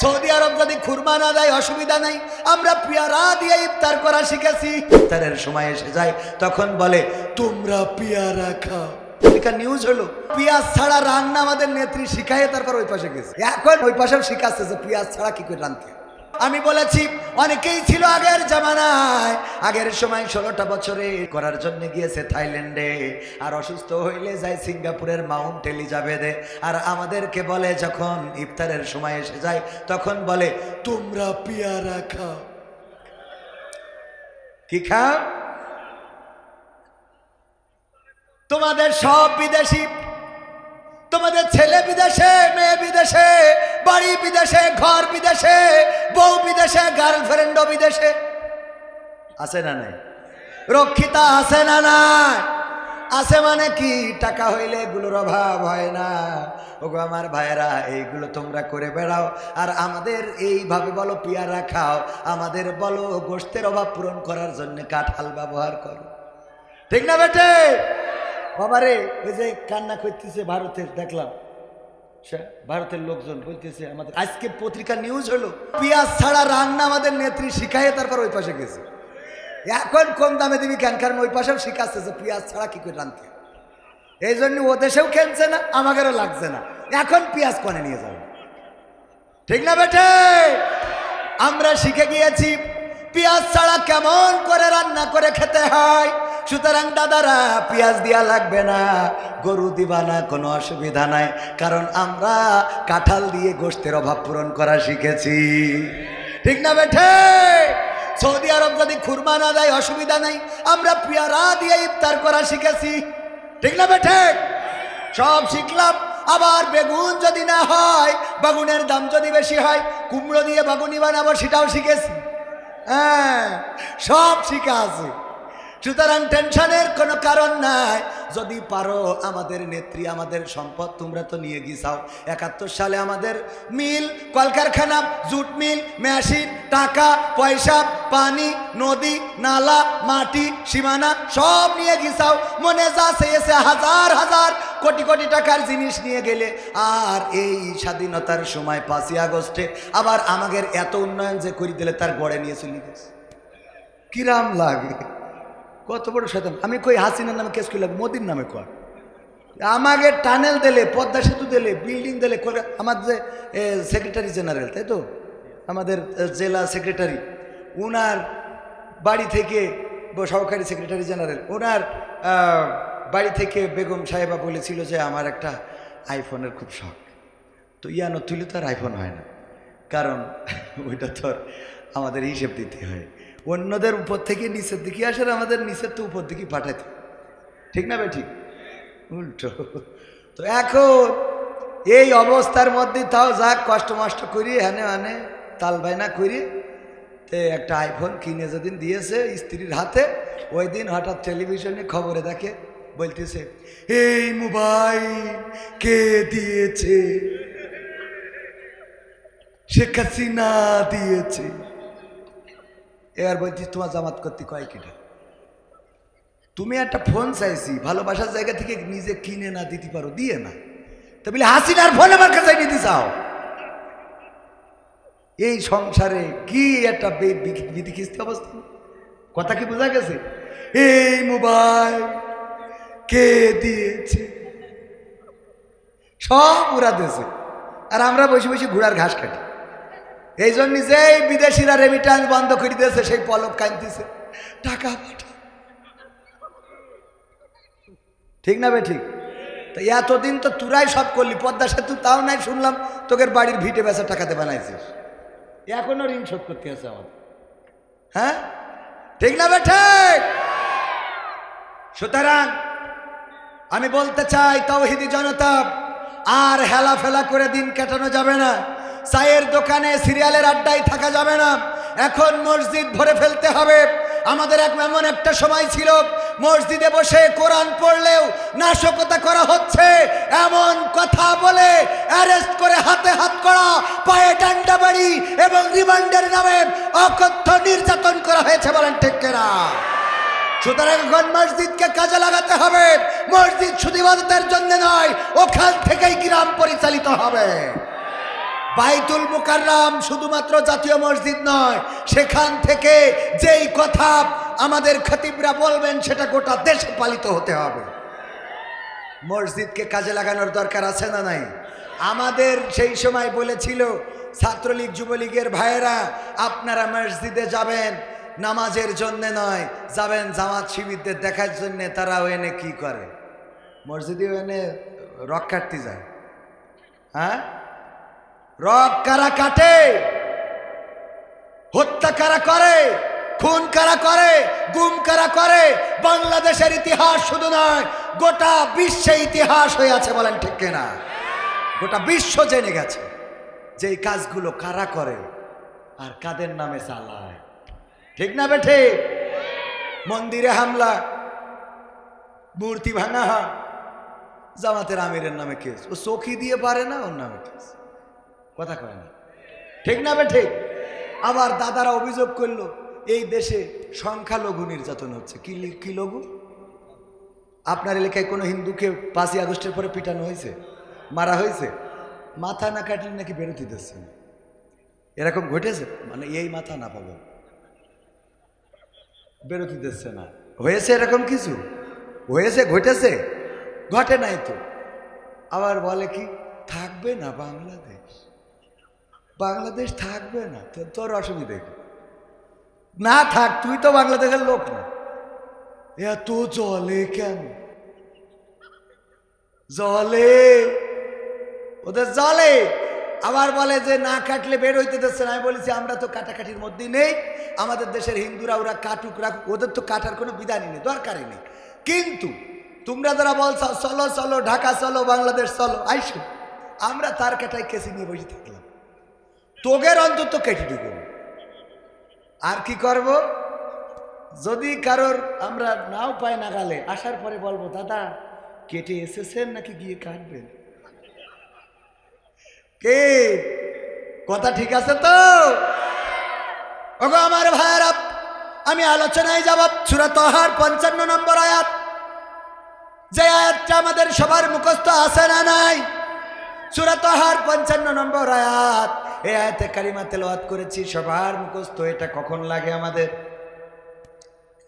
Saudi আরব যদি খুরমা না দেয় অসুবিধা নাই, আমরা পেয়ারা দিয়ে ইফতার করা শিখেছি। ইফতারের সময় এসে যায় তখন বলে তোমরা পেয়ারা খাও। নিউজ হলো পেঁয়াজ ছাড়া রান্না আমাদের নেত্রী শিখায়, তারপর ওই পাশে গেছে, এখন ওই পাশেও শিখাচ্ছে যে পেঁয়াজ ছাড়া কি করে রাঁধতে। আমি বলেছি অনেকেই ছিল আগের জামানায়, আগের সময় 16টা বছরে করার জন্য গিয়েছে থাইল্যান্ডে, আর অসুস্থ হইলে যায় সিঙ্গাপুরের মাউন্ট এলিজাবেথে, আর আমাদেরকে বলে যখন ইফতারের সময় এসে যায় তখন বলে তোমরা পেয়ারা খাও। কি খাও? তোমাদের সব বিদেশি, তোমাদের ছেলে বিদেশে, মেয়ে বিদেশে, বাড়ি বিদেশে, ঘর বিদেশে, বউ বিদেশে, গার্লফ্রেন্ডও বিদেশে। আছে না নাই? রক্ষিতা আছে না নাই? আছে মানে কি? টাকা হইলে এগুলোর অভাব হয় না। ওগো আমার ভাইয়েরা, এইগুলো তোমরা করে বেড়াও, আর আমাদের এইভাবে বলো পেয়ারা খাও, আমাদের বলো গোশতের অভাব পূরণ করার জন্য কাঁঠাল ব্যবহার করো। ঠিক না বেটে? বাবারে ওই যে কান্না করতেছে ভারতের, দেখলাম ভারতের লোকজন বলতেছে আমাদের, আজকে পত্রিকা নিউজ হলো পেঁয়াজ ছাড়া রান্না আমাদের নেত্রী শিখায়, তারপর ওই পাশে গেছে। এখন কম দামে দিবি কেন? কারণ ওই পাশেও শিখাচ্ছে যে পেঁয়াজ ছাড়া কি করে রাঁধতে। এই জন্য ও দেশেও খেলছে না, আমাদেরও লাগছে না, এখন পেঁয়াজ কনে নিয়ে যাবে। ঠিক না বেটে? আমরা শিখে গিয়েছি পেঁয়াজ ছাড়া কেমন করে রান্না করে খেতে হয়। সুতরাং দাদারা, পেঁয়াজ দিয়া লাগবে না, গরু দিবা না, কোনো অসুবিধা নাই, কারণ আমরা কাঁঠাল দিয়ে গোশতের অভাব পূরণ করা শিখেছি। ঠিক না বেঠে? সৌদি আরব যদি খুরমা না দেয় অসুবিধা নাই, আমরা পেয়ারা দিয়ে ইফতার করা শিখেছি। ঠিক না বেঠে? সব শিখলাম। আবার বেগুন যদি না হয়, বেগুনের দাম যদি বেশি হয়, কুমড়ো দিয়ে বেগুনি বানাবো সেটাও শিখেছি। হ্যাঁ, সব শিখা আছে। সুতরাং টেনশনের কোনো কারণ নাই। যদি পারো, আমাদের নেত্রী, আমাদের সম্পদ তোমরা তো নিয়ে গিয়েছাও। 71 সালে আমাদের মিল, কলকারখানা, জুট মিল, মেশিন, টাকা পয়সা, পানি, নদী, নালা, মাটি, সীমানা সব নিয়ে গিয়েছাও। মনে যা চেয়েছে হাজার হাজার কোটি কোটি টাকার জিনিস নিয়ে গেলে। আর এই স্বাধীনতার সময় 5ই আগস্টে আবার আমাদের এত উন্নয়ন যে করে দিলে, তার গড়ে নিয়ে চলে গেছে। কিরাম লাগে? কত বড় শয়তান। আমি কই হাসিনার নামে কেস করলাম, মোদির নামে কর। আমাকে টানেল দিলে, পদ্মা সেতু দিলে, বিল্ডিং দিলে, আমার যে সেক্রেটারি জেনারেল, তাই তো আমাদের জেলা সেক্রেটারি, ওনার বাড়ি থেকে, সহকারী সেক্রেটারি জেনারেল, ওনার বাড়ি থেকে বেগম সাহেবা বলেছিল যে আমার একটা আইফোনের খুব শখ। তো ইয়ানো তুলে তো আর আইফোন হয় না, কারণ ওইটা তো আমাদের হিসেব দিতে হয়। অন্যদের উপর থেকে নিচের দিকে আসে, আমাদের নিচের তো উপর দিকে পাঠাতে। ঠিক না ভাই? ঠিক উল্টো। তো এখন এই অবস্থার মধ্যে তাও যাক কষ্ট মষ্ট করি, হানে হানে তাল বাইনা করি, তে একটা আইফোন কিনে যেদিন দিয়েছে স্ত্রীর হাতে, ওই দিন হঠাৎ টেলিভিশনে খবরে দেখে বলতেছে, এই মোবাইল কে দিয়েছে? শেখ হাসিনা দিয়েছে। এবার বলছি তোমার জামাত করতে কয় কিটা? তুমি একটা ফোন চাইছি, ভালোবাসার জায়গা থেকে নিজে কিনে না দিতে পারো, দিয়ে না, তা বলে হাসিনার ফোন আমার কাছে নিতে চাও। এই সংসারে কি একটা বিধিখিস্তি অবস্থা। কথা কি বোঝা গেছে? এই মোবাইল কে দিয়েছে? সব উড়া দিয়েছে, আর আমরা বসে বসে ঘোড়ার ঘাস কাটি। এই জন্য যেই বিদেশিরা রেমিটান্স বন্ধ করে দিয়েছে, সেই পলক কাঁদতেছে, টাকা পাঠা। ঠিক না বে? ঠিক। তো এতদিন তো তুরাই সব করলি, পদ্মা সেতু তাও নাই, শুনলাম তোদের বাড়ির ভিটে বেচা টাকাতে বানাইছিস, এখনো ঋণ শোধ করতে আছে আমাদের। হ্যাঁ, ঠিক না বে? ঠিক। সুতরাং আমি বলতে চাই, তাওহীদি জনতা, আর হেলা ফেলা করে দিন কাটানো যাবে না। চায়ের দোকানে, সিরিয়ালের আড্ডায় থাকা যাবে না। এখন মসজিদ ভরে ফেলতে হবে। আমাদের এমন একটা সময় ছিল, মসজিদে বসে কোরআন পড়লেও নাশকতা করা হচ্ছে, এমন কথা বলে অ্যারেস্ট করে হাতে হাত করা, পায়ে ডান্ডা বাড়ি এবং রিমান্ডের নামে অকথ্য নির্যাতন করা হয়েছে। বলেন ঠিক কিনা? সুতরাং এখন মসজিদকে কাজে লাগাতে হবে। মসজিদ শুধু ইবাদতের জন্য নয়, ওখান থেকেই গ্রাম পরিচালিত হবে। বাইতুল মুকাররম শুধুমাত্র জাতীয় মসজিদ নয়, সেখান থেকে যেই কথা আমাদের খতিবরা বলবেন সেটা গোটা দেশে পালিত হতে হবে। মসজিদকে কাজে লাগানোর দরকার আছে না নাই? আমাদের সেই সময় বলেছিল ছাত্রলীগ যুবলীগের ভাইয়েরা, আপনারা মসজিদে যাবেন নামাজের জন্য নয়, যাবেন জামাত শিবিরদের দেখার জন্য। তারা ওখানে কি করে? মসজিদে ওখানে রক কাটতে যায়। হ্যাঁ, রক কারা কাটে? হত্যা কারা করে? খুন কারা করে? গুম কারা করে? বাংলাদেশের ইতিহাস শুধু নয়, গোটা বিশ্বে ইতিহাস হয়ে আছে, বলেন ঠিক কিনা? গোটা বিশ্ব জেনে গেছে যে এই কাজগুলো কারা করে আর কাদের নামে চালায়। ঠিক না বেঠে? মন্দিরে হামলা, মূর্তি ভাঙা হয়, জামাতের আমিরের নামে কেস। ও চোখি দিয়ে পারে না, ওর নামে কেস। কথা কয় না, ঠিক না বেঠে? আবার দাদারা অভিযোগ করলো এই দেশে সংখ্যালঘু নির্যাতন হচ্ছে। কি লঘু? আপনার এলাকায় কোনো হিন্দুকে 5ই আগস্টের পরে পিটানো হয়েছে, মারা হয়েছে? মাথা না কাটলে নাকি বেরোতে দিচ্ছে না, এরকম ঘটেছে? মানে এই মাথা না পাবো, বেরোতে দিচ্ছে না। হয়েছে এরকম কিছু? হয়েছে, ঘটেছে? ঘটে নাই তো। আবার বলে কি থাকবে না বাংলাদেশ, বাংলাদেশ থাকবে না। তোর অসুবিধা কি? না থাক, তুই তো বাংলাদেশের লোক না। এত জলে কেন? জলে, ওদের জলে। আবার বলে যে না কাটলে বের হইতে দিচ্ছে না। আমি বলেছি আমরা তো কাটাকাটির মধ্যে নেই, আমাদের দেশের হিন্দুরা ওরা কাটুক রাখুক, ওদের তো কাটার কোনো বিধানই নেই, দরকারই নেই। কিন্তু তোমরা যারা বলছো চলো চলো ঢাকা চলো বাংলাদেশ চলো আইসো, আমরা তার কাটাই কেসি নিয়ে বসে থাকলাম। তোগের অন্তত কেটে ঢুকবো, আর কি করব? যদি কারোর আমরা নাও পাই না গালে, আসার পরে বলবো দাদা কেটে এসেছেন নাকি গিয়ে কাটবেন? কে কথা ঠিক আছে তো? ওগো আমার ভাইয়েরা, আমি আলোচনায় যাব সূরা তাহার 55 নম্বর আয়াত। যে আয়াতটা আমাদের সবার মুখস্থ আছে না নাই? সূরা তাহার 55 নম্বর আয়াত। এই আয়াতে কারিমা তেলাওয়াত করেছি, সবার মুখস্থ। এটা কখন লাগে আমাদের?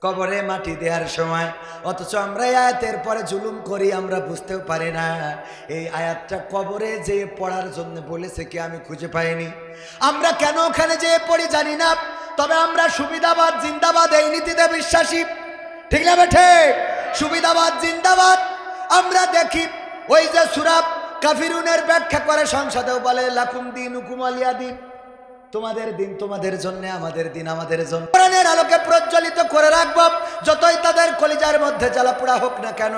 কবরে মাটি দেওয়ার সময়। অথচ আমরা এই আয়াতের পরে জুলুম করি, আমরা বুঝতেও পারি না এই আয়াতটা কবরে যে পড়ার জন্য বলেছে কি আমি খুঁজে পাইনি। আমরা কেন ওখানে যে পড়ি জানি না, তবে আমরা সুবিধাবাদ জিন্দাবাদ এই নীতিতে বিশ্বাসী। ঠিক না বেঠে? সুবিধাবাদ জিন্দাবাদ। আমরা দেখি ওই যে সূরা কাফিরুনের ব্যাখ্যা করে সংসদেও বলে লাকুম দীনুকুম ওয়ালিয়া দীন, তোমাদের দিন তোমাদের জন্য, আমাদের দিন আমাদের জন্য। কোরআনের আলোকে প্রজ্বলিত করে রাখব, যতই তাদের কলিজার মধ্যে জ্বালাপোড়া হোক না কেন।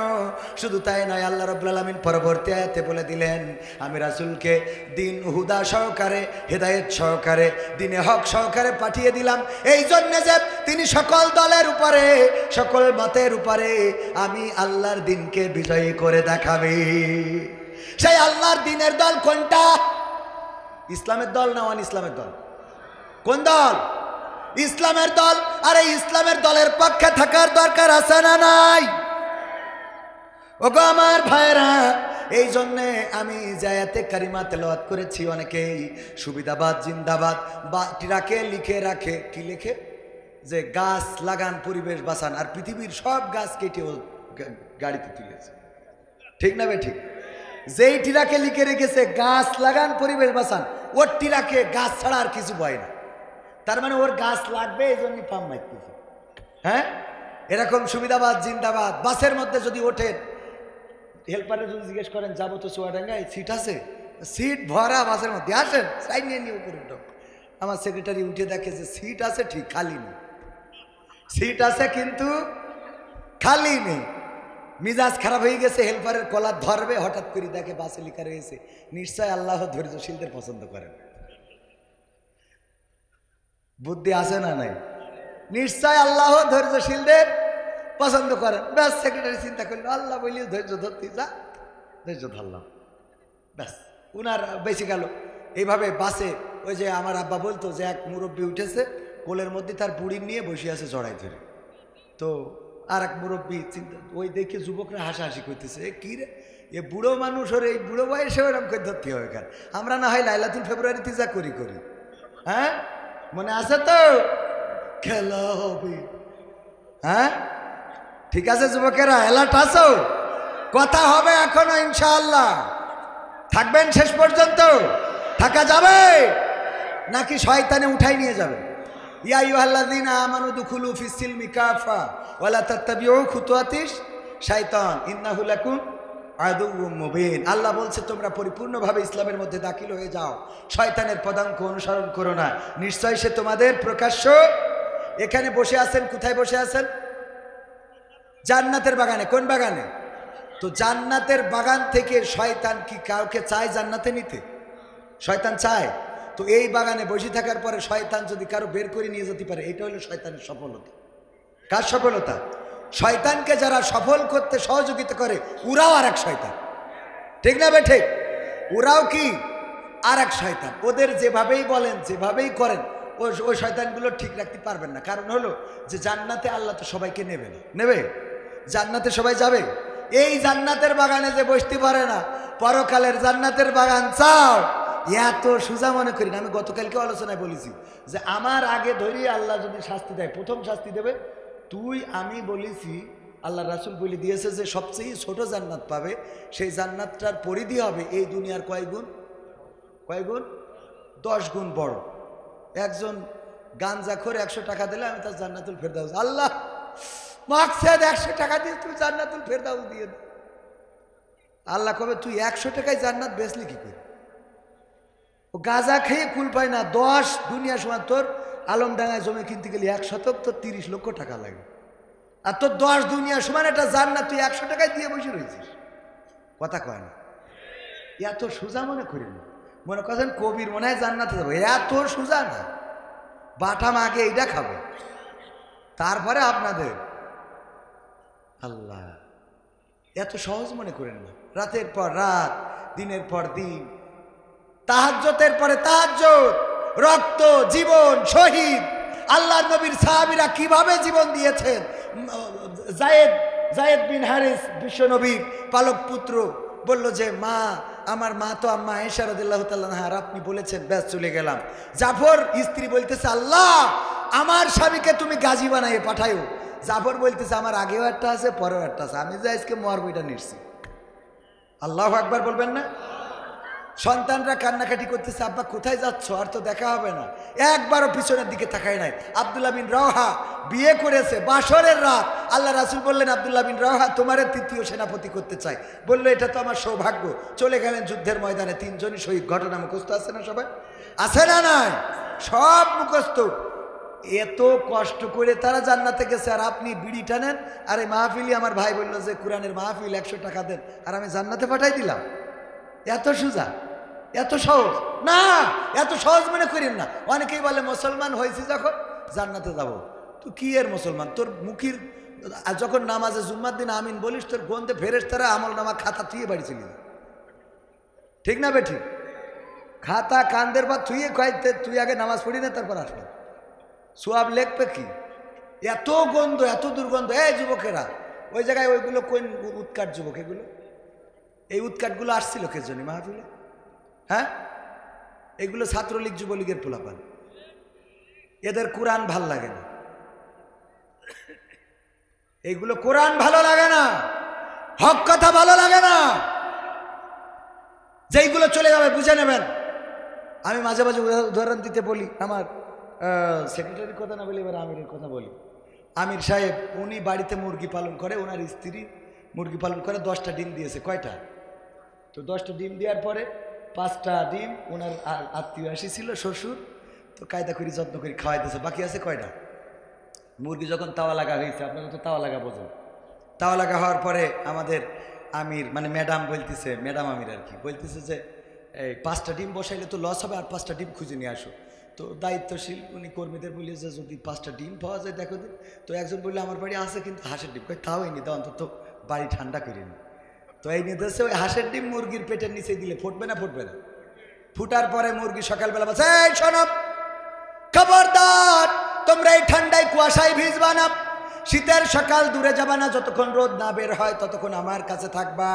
শুধু তাই নয়, আল্লাহ রাব্বুল আলামিন পরবর্তী আয়াতে বলে দিলেন আমি রাসূলকে দিন হুদা সহকারে, হেদায়েত সহকারে, দিনে হক সহকারে পাঠিয়ে দিলাম, এই জন্য যে তিনি সকল দলের উপরে, সকল মতের উপরে আমি আল্লাহর দিনকে বিজয়ী করে দেখাবে। সেই আল্লাহর দিনের দল কোনটা? ইসলামের দল না অন ইসলামের দল? কোন দল? ইসলামের দল। আর এই ইসলামের দলের পক্ষে থাকার দরকার আছে না নাই? ওগো আমার ভাইরা, এই জন্যে আমি জায়াতে কারিমা তেলাওয়াত করেছি। অনেকেই সুবিধাবাদ জিন্দাবাদ বা ট্রাকে লিখে রাখে, কি লিখে? যে গাছ লাগান পরিবেশ বাঁচান, আর পৃথিবীর সব গাছ কেটে গাড়িতে তুলেছে। ঠিক না বে ঠিক? যেই টিরাকে লিখে রেখেছে গাছ লাগান পরিবেশ বাঁচান, ওর টিরাকে গাছ ছাড়া আর কিছু ভয় না। তার মানে ওর গাছ লাগবে, এই জন্য পাম মারতেছে। হ্যাঁ, এরকম সুবিধাবাদ জিন্দাবাদ। বাসের মধ্যে যদি ওঠেন, হেল্পারে যদি জিজ্ঞেস করেন যাবো তো চুয়াডাঙ্গায়, সিট আছে? সিট ভরা বাসের মধ্যে, আসেন সাইড নিয়ে নিয়ে উপরে উঠো। আমার সেক্রেটারি উঠে দেখে যে সিট আছে ঠিক, খালি নেই। সিট আছে কিন্তু খালি নেই। মিজাজ খারাপ হয়ে গেছে, হেল্পারের কলার ধরবে, হঠাৎ করে দেখে বাসে লেখা রয়েছে নিশ্চয় আল্লাহ ধৈর্যশীলদের পছন্দ করেন। বুদ্ধি আছে না নাই? নিশ্চয় আল্লাহ ধৈর্যশীলদের পছন্দ করেন। ব্যাস, সেক্রেটারি চিন্তা করলো আল্লাহ বলিও ধৈর্য ধরতে, যা ধৈর্য ধরলাম, ব্যাস উনার বেশি গেল। এইভাবে বাসে ওই যে আমার আব্বা বলতো যে এক মুরব্বী উঠেছে, কোলের মধ্যে তার বুড়ি নিয়ে বসে আছে জড়াই ধরে। তো আর এক মুরব্বী চিন্তা, ওই দেখে যুবকরা হাসাহাসি করতেছে, কি রে এ বুড়ো মানুষ ওর এই বুড়ো বয়সে ওরকম করে ধরতে হবে কেন? আমরা না হয় লাইলাতুল ফেব্রুয়ারিতে যা করি করি, হ্যাঁ মনে আছে তো? খেলা হবে, হ্যাঁ ঠিক আছে যুবকেরা, অ্যালার্ট আছো? কথা হবে এখনো ইনশাআল্লাহ। থাকবেন শেষ পর্যন্ত? থাকা যাবে নাকি শয়তানে উঠাই নিয়ে যাবে? ইয়া আইয়ুহাল্লাযীনা আমানু দুখুলু ফিস সিলমি কাফা ওয়া লা তাত্তাবিউ খুতুওয়াতিশ শাইতান ইন্নাহু লাকুম আদুউম মুবিন। আল্লাহ বলছে তোমরা পরিপূর্ণভাবে ইসলামের মধ্যে দাখিল হয়ে যাও, শয়তানের পদাঙ্ক অনুসরণ করো না, নিশ্চয় সে তোমাদের প্রকাশ্য। এখানে বসে আছেন, কোথায় বসে আছেন? জান্নাতের বাগানে। কোন বাগানে? তো জান্নাতের বাগান থেকে শয়তান কি কাউকে চায় জান্নাতে নিতে? শয়তান চায়? তো এই বাগানে বসে থাকার পরে শয়তান যদি কারো বের করে নিয়ে যেতে পারে, এটা হলো শয়তানের সফলতা। কার সফলতা? শয়তানকে যারা সফল করতে সহযোগিতা করে ওরাও আর এক শয়তান, ঠিক না বে ঠিক? ওরাও কি আর এক শয়তান। ওদের যেভাবেই বলেন যেভাবেই করেন ওই শয়তানগুলো ঠিক রাখতে পারবেন না। কারণ হলো যে জান্নাতে আল্লাহ তো সবাইকে নেবে না, নেবে? জান্নাতে সবাই যাবে? এই জান্নাতের বাগানে যে বসতে পারে না, পরকালের জান্নাতের বাগান চাও, এত সোজা মনে করি না। আমি গতকালকে আলোচনায় বলেছি যে আমার আগে ধরি আল্লাহ যদি শাস্তি দেয়, প্রথম শাস্তি দেবে তুই। আমি বলেছি আল্লাহ রাসূল বলে দিয়েছে যে সবচেয়ে ছোট জান্নাত পাবে, সেই জান্নাতটার পরিধি হবে এই দুনিয়ার কয় গুণ? 10 গুণ বড়। একজন গাঞ্জাখোর 100 টাকা দিলে আমি তার জান্নাতুল ফেরদাউস, আল্লাহ মাকসাদ 100 টাকা দিয়ে তুই জান্নাতুল ফেরদাউস দিয়ে দে। আল্লাহ কবে তুই 100 টাকায় জান্নাত বেচলি কি করে? ও গাঁজা খেয়ে কুল পায় না। 10 দুনিয়া সময় তোর আলমডাঙ্গায় জমি কিনতে গেলে 1 শতক তো 30 লক্ষ টাকা লাগে, আর তোর 10 দুনিয়া সমান একটা জান্নাত তুই 100 টাকায় দিয়ে বসে রয়েছিস। কথা কয় না? এত সোজা মনে করি না। মনে করছেন কবির মনে হয় জান্নাতে যাবো, এত সোজা না। বাটাম আগে এইটা খাবো, তারপরে আপনাদের। আল্লাহ এত সহজ মনে করেন না। রাতের পর রাত, দিনের পর দিন, তাহাজ্জুদের পরে তাহাজ্জুদ, রক্ত, জীবন, শহীদ। আল্লাহর নবীর সাহাবীরা কিভাবে জীবন দিয়েছেন। যায়েদ বিন হারিস বিশ্ব নবীর পালক পুত্র বলল যে মা, আমার মা তো আম্মা আয়েশা রাদিয়াল্লাহু তাআলা আনহা, আর আপনি বলেছেন ব্যাস চলে গেলাম। জাফর স্ত্রী বলতেছে আল্লাহ আমার স্বামীকে তুমি গাজী বানাইয়ে পাঠাইও। জাফর বলতেছে আমার আগেও একটা আছে পরেও একটা আছে, আমি যে আজকে মরবো এটা নিশ্চিত। আল্লাহু আকবার বলবেন না? সন্তানরা কান্নাকাটি করতেছে, আব্বা কোথায় যাচ্ছ, আর তো দেখা হবে না। একবারও পিছনের দিকে তাকায় নাই। আব্দুল্লাহ বিন রাওহা বিয়ে করেছে, বাসরের রাত। আল্লাহ রাসূল বললেন আব্দুল্লাহ বিন রাওহা তোমারে 3য় সেনাপতি করতে চাই। বললো এটা তো আমার সৌভাগ্য। চলে গেলেন যুদ্ধের ময়দানে, 3 জনই শহীদ। ঘটনা মুখস্থ আছে না সবাই? আছে না নাই? সব মুখস্থ। এত কষ্ট করে তারা জান্নাতে গেছে, আর আপনি বিড়ি টানেন। আর এই মাহফিলি আমার ভাই বললো যে কোরআনের মাহফিল 100 টাকা দেন, আর আমি জান্নাতে পাঠাই দিলাম। এত সোজা, এত সহজ না। এত সহজ মনে করেন না। অনেকেই বলে মুসলমান হয়েছি যখন জান্নাতে যাব। তো কি এর মুসলমান? তোর মুখির যখন নামাজে জুম্মার দিন আমিন বলিস, তোর গন্ধে ফেরেশতারা আমল নামা খাতা থুয়ে বাড়ি চলে যায়, ঠিক না বেঠি? খাতা কান্দের পর থুয়ে কয়েকতে তুই আগে নামাজ পড়ি না তারপর আসবি, সোয়াব লেখবে কি? এত গন্ধ, এত দুর্গন্ধ। এই যুবকেরা ওই জায়গায় ওইগুলো কোন উৎকাট যুবক? এগুলো এই উৎকাটগুলো আসছিল কে জন্য মাহফিলে? হ্যাঁ, এগুলো ছাত্রলীগ যুবলীগের পোলাপান। এদের কোরআন ভাল লাগে না, এইগুলো কোরআন ভালো লাগে না, হক কথা ভালো লাগে না। যেইগুলো চলে যাবে বুঝে নেবেন। আমি মাঝে মাঝে উদাহরণ দিতে বলি, আমার সেক্রেটারির কথা না বলি, এবার আমিরের কথা বলি। আমির সাহেব উনি বাড়িতে মুরগি পালন করে, ওনার স্ত্রী মুরগি পালন করে, 10টা ডিম দিয়েছে। কয়টা? তো 10টা ডিম দেওয়ার পরে 5টা ডিম ওনার আত্মীয় আসিছিল শ্বশুর, তো কায়দা করি যত্ন করি খাওয়াইতেছে। বাকি আছে কয়টা? মুরগি যখন তাওয়া লাগা হয়েছে, আপনারা তো তাওয়া লাগা বোঝেন। তাওয়া লাগা হওয়ার পরে আমাদের আমির মানে ম্যাডাম বলতেছে, ম্যাডাম আমির আর কি বলতেছে যে এই 5টা ডিম বসাইলে তো লস হবে, আর 5টা ডিম খুঁজে নিয়ে আসো। তো দায়িত্বশীল উনি কর্মীদের বলি যে যদি 5টা ডিম পাওয়া যায় দেখো দিন। তো একজন বললো আমার বাড়ি আছে কিন্তু হাঁসের ডিম। তাও এনে দাও, অন্তত বাড়ি ঠান্ডা করে নি। তো এই নিয়ে দেশে ওই হাঁসের ডিম মুরগির পেটের নিচে দিলে ফুটবে না? ফুটবে না। ফুটার পরে মুরগি সকালবেলা বলছে এই শোনো, খবরদার তোমরা এই ঠান্ডায় কুয়াশায় ভিজবা না, শীতের সকাল দূরে যাবা না, যতক্ষণ রোদ না বের হয় ততক্ষণ আমার কাছে থাকবা,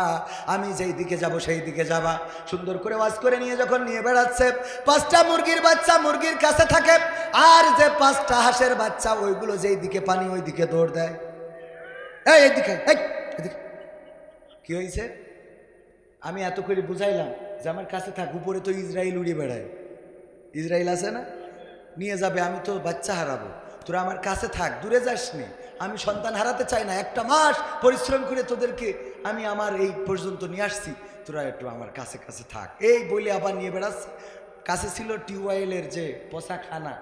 আমি যেই দিকে যাব সেই দিকে যাবা। সুন্দর করে ওয়াজ করে যখন নিয়ে বেড়াচ্ছে, 5টা মুরগির বাচ্চা মুরগির কাছে থাকে, আর যে 5টা হাঁসের বাচ্চা ওইগুলো যেই দিকে পানি ওই দিকে দৌড় দেয়। এইদিকে এদিকে কি হয়েছে? আমি এত করে বুঝাইলাম যে আমার কাছে থাক, উপরে তো ইসরায়েল উড়ে বেড়ায়, ইসরায়েল আছে না, নিয়ে যাবে, আমি তো বাচ্চা হারাবো, তোরা আমার কাছে থাক, দূরে যাস নি, আমি সন্তান হারাতে চাই না, 1টা মাস পরিশ্রম করে তোদেরকে আমি আমার এই পর্যন্ত নিয়ে আসছি, তোরা একটু আমার কাছে কাছে থাক। এই বলে আবার নিয়ে বেড়াচ্ছে। কাছে ছিল টিউবওয়েলের যে পোষা খানা,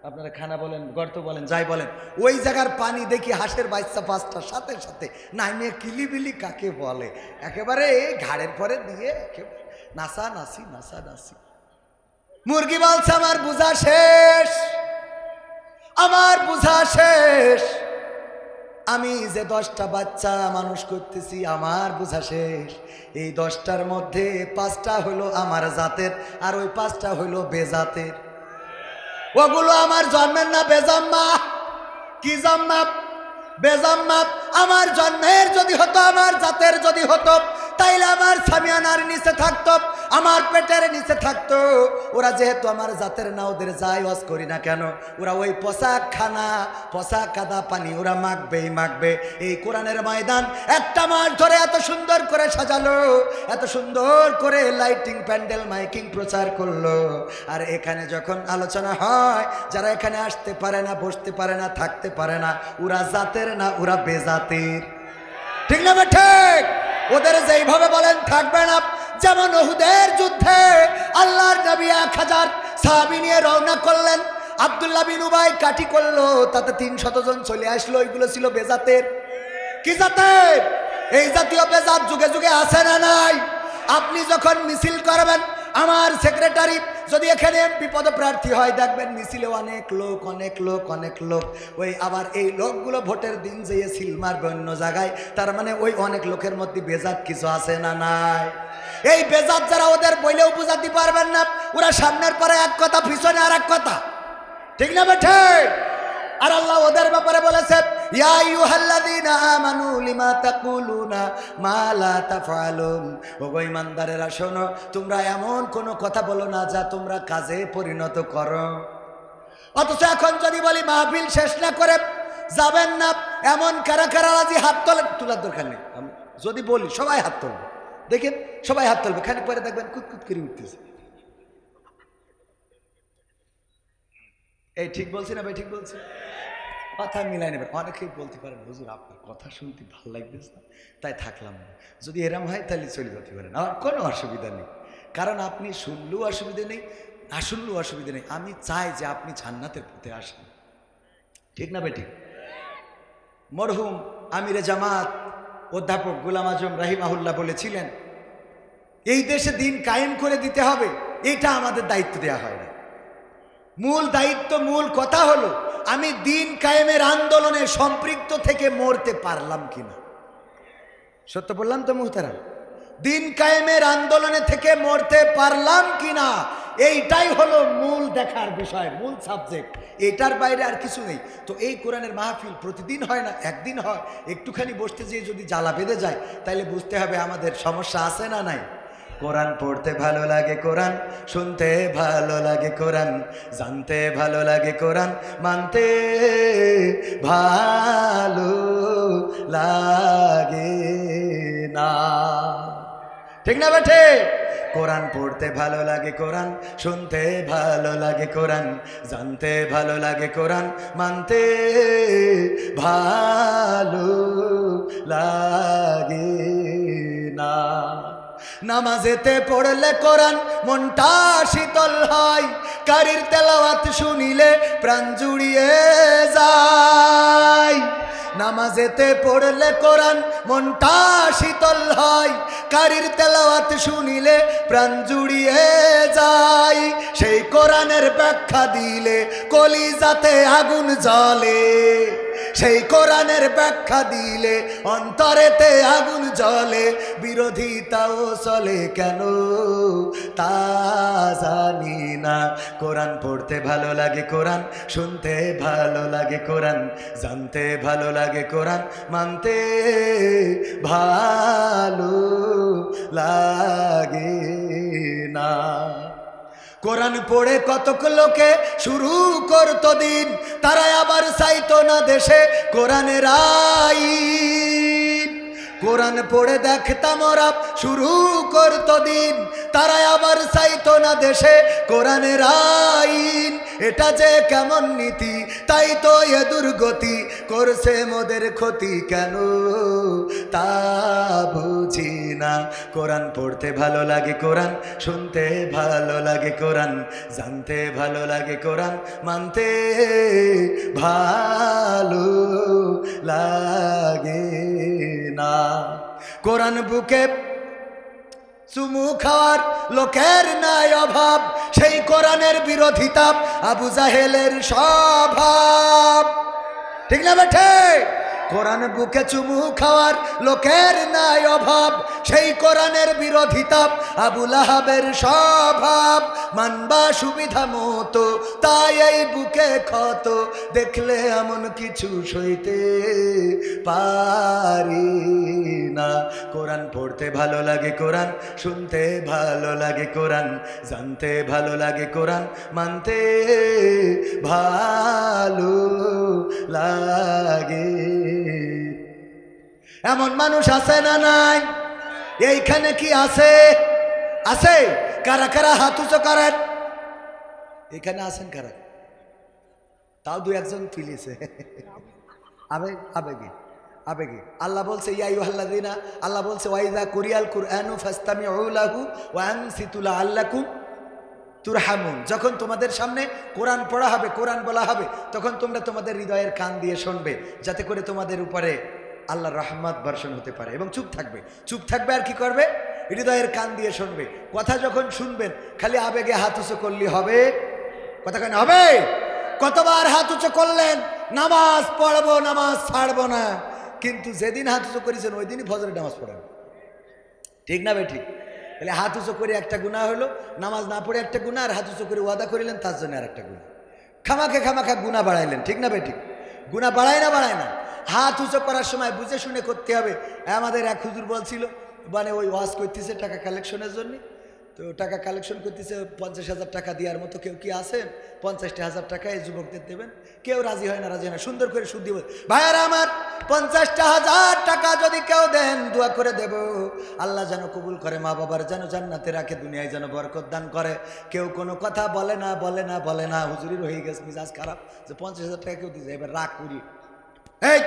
আপনারা খানা বলেন, গর্ত বলেন, যাই বলেন, ওই জায়গার পানি দেখি হাঁসের বাচ্চা 5টা সাথে সাথে নামিয়ে কিলিবিলি কাকে বলে, একেবারে ঘাড়ের পরে দিয়ে একেবারে নাসা নাসি নাসা নাসি। মুরগি বলছে আমার বুঝা শেষ, আমার বুঝা শেষ, আমি যে 10টা বাচ্চা মানুষ করতেছি আমার বুঝা শেষ। এই 10টার মধ্যে 5টা হলো আমার জাতের, আর ওই 5টা হলো বেজাতের। ওগুলো আমার জন্মের না বেজন্মা। কি জন্মা? বেজন্মা। আমার জন্মের যদি হতো, আমার জাতের যদি হতো, তাইলে আমার সামিয়ানার নিচে থাকতো, আমার পেটের নিচে থাকতো। ওরা যেহেতু আমার জাতের না, ওদের যাই ওয়াজ করি না কেন, ওরা ওই পোশাক খানা পোশাক কাদা পানি ওরা মাখবেই মাখবে। এই কোরআনের ময়দান 1টা মাস ধরে এত সুন্দর করে সাজালো, এত সুন্দর করে লাইটিং প্যান্ডেল মাইকিং প্রচার করলো, আর এখানে যখন আলোচনা হয়, যারা এখানে আসতে পারে না, বসতে পারে না, থাকতে পারে না, ওরা জাতের না, ওরা বেজাতের। ঠিক না ঠিক? ওদের যেইভাবে বলেন থাকবে না। যেমন উহুদের যুদ্ধে আল্লাহর নবী 1000 সাহাবী নিয়ে রওনা করলেন, আব্দুল্লাহ বিন উবাই কাটি করলো, তাতে 300 জন চলে আসলো, ওইগুলো ছিল বেজাতের। কি জাতের? এই জাতীয় বেজাত যুগে যুগে আছে না নাই? আপনি যখন মিছিল করবেন, আমার সেক্রেটারি যদি এখানে বিপদ প্রার্থী হয়, দেখবেন মিছিলে অনেক লোক অনেক লোক অনেক লোক, ওই আবার এই লোকগুলো ভোটের দিন যেয়ে সিল মারবে অন্য জায়গায়, তার মানে ওই অনেক লোকের মধ্যে বেজাত কিছু আছে না নাই? এই বেজাত যারা, ওদের বইলেও বুঝাতে পারবেন না, ওরা সামনের পরে এক কথা, পিছনে আর এক কথা। ঠিক না বেঠে? আর আল্লাহ ওদের ব্যাপারে বলেছে, ইয়া আইয়ুহাল্লাযীনা আমানু লিমা তাকুলুনা মা লা তাফআলুন। ওগো ঈমানদারেরা শোনো, তোমরা এমন কোনো কথা বলো না যা তোমরা কাজে পরিণত করো। অথচ এখন যদি বলি মাহফিল শেষ না করে যাবেন না, এমন কারা কারা রাজি হাত তোলার দরকার নেই। যদি বলি সবাই হাত তুলবে, দেখেন সবাই হাত তুলবে, খালি পরে দেখবেন কুতকুত করে উঠতেছে। এই ঠিক বলছি না ভাই? ঠিক বলছি? কথা মিলাই নেবেন। অনেকেই বলতে পারেন, হুজুর আপনার কথা শুনতে ভালো লাগতেছে না, তাই থাকলাম না। যদি এরম হয় তাহলে চলে যেতে পারেন, আমার কোনো অসুবিধা নেই। কারণ আপনি শুনলেও অসুবিধা নেই, না শুনলেও অসুবিধা নেই। আমি চাই যে আপনি জান্নাতের পথে আসেন। ঠিক না বেঠিক? মরহুম আমিরে জামাত অধ্যাপক গোলাম আজম রাহিমাহুল্লাহ বলেছিলেন, এই দেশে দিন কায়েম করে দিতে হবে, এটা আমাদের দায়িত্ব দেওয়া হয় না। মূল দায়িত্ব, মূল কথা হলো আমি দিন কায়েমের আন্দোলনে সম্পৃক্ত থেকে মরতে পারলাম কিনা। সত্য বললাম তো মুহতারাম? দিন কায়েমের আন্দোলনে থেকে মরতে পারলাম কিনা, এইটাই হলো মূল দেখার বিষয়, মূল সাবজেক্ট। এটার বাইরে আর কিছু নেই। তো এই কোরআনের মাহফিল প্রতিদিন হয় না, একদিন হয়। একটুখানি বসতে যেয়ে যদি জ্বালা বেঁধে যায়, তাহলে বুঝতে হবে আমাদের সমস্যা আছে না নাই। কোরআন পড়তে ভালো লাগে, কোরআন শুনতে ভালো লাগে, কোরআন জানতে ভালো লাগে, কোরআন মানতে ভালো লাগে না। ঠিক না বেঠে? কোরআন পড়তে ভালো লাগে, কোরআন শুনতে ভালো লাগে, কোরআন জানতে ভালো লাগে, কোরআন মানতে ভালো লাগে না। নামাজেতে পড়লে কোরআন মনটা শীতল হয়, কারির তেলাওয়াত শুনিলে প্রাণ জুড়িয়ে যায়। নামাজেতে পড়লে কোরআন মনটা শীতল হয়, কারির তেলাওয়াত শুনিলে প্রাণ জুড়িয়ে যায়। সেই কোরআনের ব্যাখ্যা দিলে কলিজাতে আগুন জ্বলে, সেই কোরআনের ব্যাখ্যা দিলে অন্তরেতে আগুন জ্বলে, বিরোধিতাও চলে কেন তা জানি না। কোরআন পড়তে ভালো লাগে, কোরআন শুনতে ভালো লাগে, কোরআন জানতে ভালো লাগে, কোরআন মানতে ভালো লাগে না। কোরআন পড়ে কতক লোকে শুরু করতো দিন, তারা আবার চাইতো না দেশে কোরআনের আইন। কোরআন পড়ে দেখতাম ওরা শুরু করতো দিন, তারা আবার চাইতো না দেশে কোরআনের আইন। এটা যে কেমন নীতি, তাই তো এ দুর্গতি করছে মোদের ক্ষতি কেন তা বুঝি না। কোরআন পড়তে ভালো লাগে, কোরআন শুনতে ভালো লাগে, কোরআন জানতে ভালো লাগে, কোরআন মানতে ভালো লাগে না। কোরআন বুকে চুমু খাওয়ার লোকের নাই অভাব, সেই কোরআনের বিরোধিতা আবু জাহেলের স্বভাব, ঠিক না বেঠে? কোরআন বুকে চুমু খাওয়ার লোকের নাই অভাব, সেই কোরআনের বিরোধিতা আবু লাহাবের স্বভাব। মানবা সুবিধা মতো তাই এই বুকে ক্ষত, দেখলে এমন কিছু সইতে পারি না। কোরআন পড়তে ভালো লাগে, কোরআন শুনতে ভালো লাগে, কোরআন জানতে ভালো লাগে, কোরআন মানতে ভালো লাগে। এমন মানুষ আছে না নাই? এইখানে কি আছে? আছে। কারা কারা হাত উঁচু করেন? এখানে আছেন কারা? তাও দু একজন তুলেছে আবেগে আবেগে। আল্লাহ বলছে ইয়া আইয়ুহাল্লাযীনা, আল্লাহ বলছে ওয়াইযা কুরিয়াল কুরআনু ফাসতামিউ লাহু ওয়া আনসিতু লাআল্লাকুম তুরহামুন। যখন তোমাদের সামনে কোরআন পড়া হবে, কোরআন বলা হবে, তখন তোমরা তোমাদের হৃদয়ের কান দিয়ে শুনবে, যাতে করে তোমাদের উপরে আল্লাহর রহমত বর্ষণ হতে পারে। এবং চুপ থাকবে, চুপ থাকবে আর কি করবে? হৃদয়ের কান দিয়ে শুনবে। কথা যখন শুনবেন খালি আবেগে হাত উঁচু করলে হবে? কথা কেন হবে? কতবার হাত উঁচু করলেন নামাজ পড়বো, নামাজ ছাড়বো না, কিন্তু যেদিন হাত উঁচু করেছেন ওই দিনই ফজরের নামাজ পড়েন, ঠিক না বে ঠিক? তাহলে হাত উঁচু করে একটা গুনাহ হলো, নামাজ না পড়ে একটা গুনাহ, আর হাত উঁচু করে ওয়াদা করিলেন তার জন্য আর একটা গুনাহ। খামাখা খামাখা গুনাহ বাড়াইলেন, ঠিক না বে ঠিক? গুনাহ বাড়ায় না বাড়ায় না? হাত উঁচু করার সময় বুঝে শুনে করতে হবে। আমাদের এক হুজুর বলছিল, মানে ওই ওয়াজ করতেছে টাকা কালেকশনের জন্য, তো টাকা কালেকশন করতেছে 50,000 টাকা দেওয়ার মতো। কেউ কি আছেন 50,000 টাকা এই যুবকদের দেবেন? কেউ রাজি হয় না, রাজি হয় না। সুন্দর করে সুদ দিব। ভাইয়ারা আমার, 50,000 টাকা যদি কেউ দেন, দোয়া করে দেব আল্লাহ যেন কবুল করে, মা বাবার যেন জান্নাতে রাখে, দুনিয়ায় যেন বরকত দান করে। কেউ কোনো কথা বলে না, বলে না, বলে না। হুজুরির হয়ে গেছে মিজাজ খারাপ যে 50,000 টাকা কেউ দিয়েছে, এবার রাগ করি। এই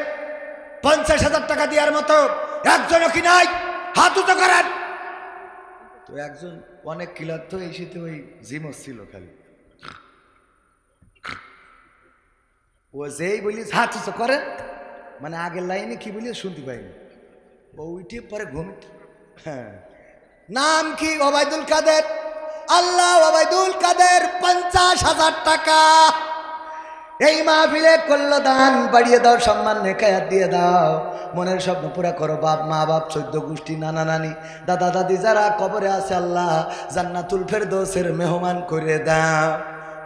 50,000 টাকা দেওয়ার মতো একজনও কি নাই? হাত উঁচু করেন। তো একজন অনেক কিলার তো এই শীতে ওই জিমস ছিল খালি, ও যেই বলিস হাত উঁচু করেন, মানে আগের লাইনে কি বলিস শুনতে পাইনি, ও উঠে পরে ঘুমিয়ে। হ্যাঁ, নাম কি? ওবায়দুল কাদের। আল্লাহ ওবায়দুল কাদের 50,000 টাকা এই মাহফিলে করলো দান। বাড়িয়ে দাও, সম্মান নেকায়াত দিয়ে দাও, মনের স্বপ্ন পুরা করো। বাপ মা বাপ 14 গোষ্ঠী, নানা নানি, দাদা দাদি যারা কবরে আছে, আল্লাহ জান্নাতুল ফেরদৌসের মেহমান করে দাও।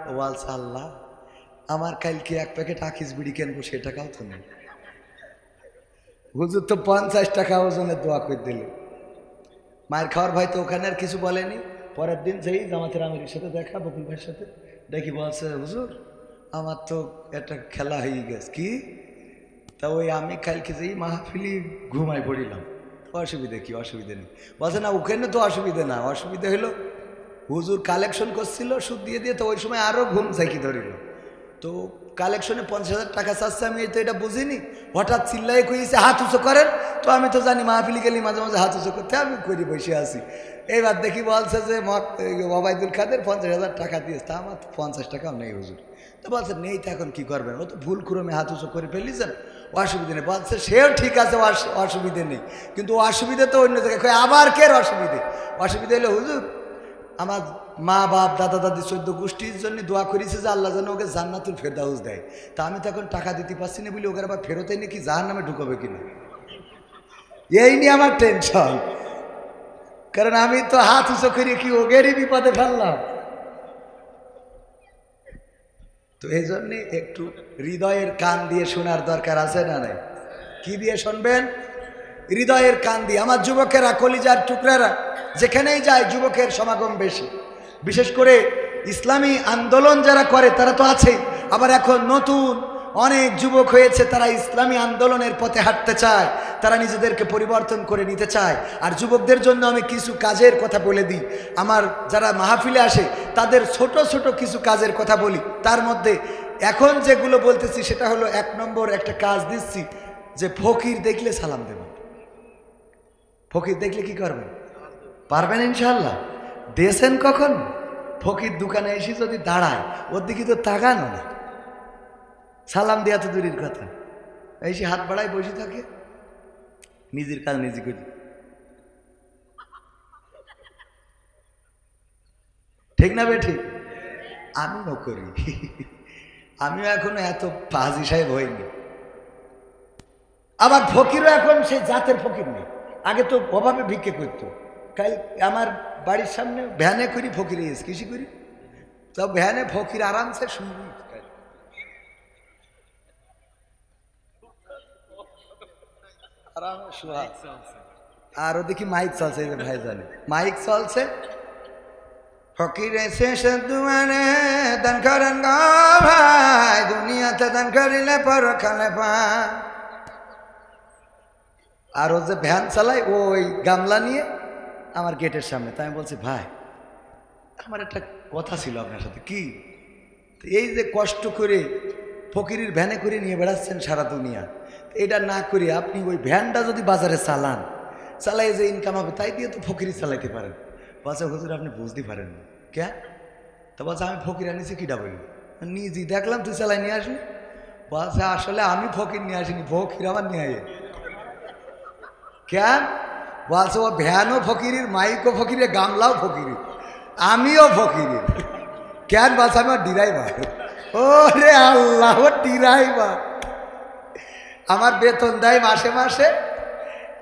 ও বলছে আল্লাহ আমার কালকে এক প্যাকেট আখিস বিড়ি কিনবো, সে টাকাও তো নেই। হুজুর তো 50 টাকা ওজনের দোয়া করে দিলে। মায়ের খাওয়ার ভাই তো ওখানে আর কিছু বলেনি। পরের দিন যেই জামাতের আমিরের সাথে দেখা, বকুল ভাইয়ের সাথে দেখি, বলছে হুজুর আমার তো একটা খেলা হয়ে গেছে। কি? তা ওই আমি কালকে যেই মাহফিলি ঘুমাই পড়িলাম। অসুবিধা কি? অসুবিধা নেই। বলছে না ওখানে তো অসুবিধা না, অসুবিধা হলো হুজুর কালেকশন করছিল সুদ দিয়ে দিয়ে, তো ওই সময় আরও ঘুম চাকি ধরিল। তো কালেকশনে 50,000 টাকা চাচ্ছে, আমি তো এটা বুঝিনি। হঠাৎ চিল্লাই কইছে হাত উঁচু করেন। তো আমি তো জানি মাহফিলি গেলে মাঝে মাঝে হাত উঁচু করতে, আমি করি বসে আছি। এইবার দেখি বলছে যে ওবায়দুল কাদের 50,000 টাকা দিয়েছে, তা আমার 50 টাকাও নেই হুজুর। তো বলছে নেই তো এখন কি করবেন? ও তো ভুল ক্রমে হাত উঁচু করে ফেলিছেন, অসুবিধা নেই। বলছে সেও ঠিক আছে, অসুবিধে নেই, কিন্তু অসুবিধা তো অন্য জায়গায়। আবার কে অসুবিধে? অসুবিধা হলো হুজুর আমার মা বাপ দাদা দাদি 14 গোষ্ঠীর জন্য দোয়া করেছে যে আল্লাহ যেন ওকে জান্নাতুল ফেরদাউস দেয়। তা আমি তো এখন টাকা দিতে পারছি না বলে ওকে আবার ফেরত এনে কি জাহান্নামে ঢুকাবে কিনা, এই নিয়ে আমার টেনশন। কারণ আমি তো হাত উঁচু করে কি ওগেরই বিপদে ফেললাম। তো এই জন্যে একটু হৃদয়ের কান দিয়ে শোনার দরকার আছে না নাই? কি দিয়ে শুনবেন? হৃদয়ের কান দিয়ে। আমার যুবকেরা, কলিজার টুকরারা, যেখানেই যায় যুবকের সমাগম বেশি। বিশেষ করে ইসলামী আন্দোলন যারা করে তারা তো আছেই, আবার এখন নতুন অনেক যুবক হয়েছে, তারা ইসলামী আন্দোলনের পথে হাঁটতে চায়, তারা নিজেদেরকে পরিবর্তন করে নিতে চায়। আর যুবকদের জন্য আমি কিছু কাজের কথা বলে দিই। আমার যারা মাহফিলে আসে তাদের ছোট ছোট কিছু কাজের কথা বলি। তার মধ্যে এখন যেগুলো বলতেছি সেটা হলো 1 নম্বর একটা কাজ দিচ্ছি যে ফকির দেখলে সালাম দেবেন। ফকির দেখলে কি করবেন? পারবেন ইনশাআল্লাহ? দেশেন কখন? ফকির দোকানে এসে যদি দাঁড়ায় ওর দিকে তো তাকানো না, সালাম দেওয়া তো দূরের কথা, এসে হাত বাড়ায় বসে থাকে, নিজের কাজ নিজে করি। ঠিক না বেঠি? আমিও করি, আমিও এখনো এত পাজি সাহেব হইনি। আবার ফকিরও এখন সেই জাতের ফকির নেই, আগে তো অভাবে ভিক্ষে করতো। কাল আমার বাড়ির সামনে ভ্যানে করি ফকির এসে কৃষি করি, তো ভ্যানে ফকির আরামসে শুনবি। আর ওদিকে মাইক চলছে, ভাই জানে মাইক চলছে। ফকির এসে দুয়ারে দান করেন গো ভাই, দুনিয়াতে দান করিলে পরকালে পায়। আর ও যে ভ্যান চালায় ওই গামলা নিয়ে আমার গেটের সামনে। তাই আমি বলছি ভাই আমার একটা কথা ছিল আপনার সাথে। কি? এই যে কষ্ট করে ফকিরের ভ্যানে করে নিয়ে বেড়াচ্ছেন সারা দুনিয়া, এটা না করে আপনি ওই ভ্যানটা যদি বাজারে চালান, চালাই যে ইনকাম হবে তাই দিয়ে তো ফকিরি চালাইতে পারেন। বলছে হুজুর আপনি বুঝতে পারেন না। কে? তো বলছে আমি ফকির আনিছি, কিটা বলি নিজে দেখলাম তুই চালাই নিয়ে আসলি। বলছে আসলে আমি ফকির নিয়ে আসিনি, ফকির আমার নিয়ে আয়। কেন? বলছে ও ভ্যানও ফকিরির, মাইকও ফকিরের, গামলাও ফকিরির, আমিও ফকিরির। কেন? বলছে আমি ড্রাইভার। ও রে আল্লাহ, ড্রাইভার। আমার বেতন দেয় মাসে মাসে,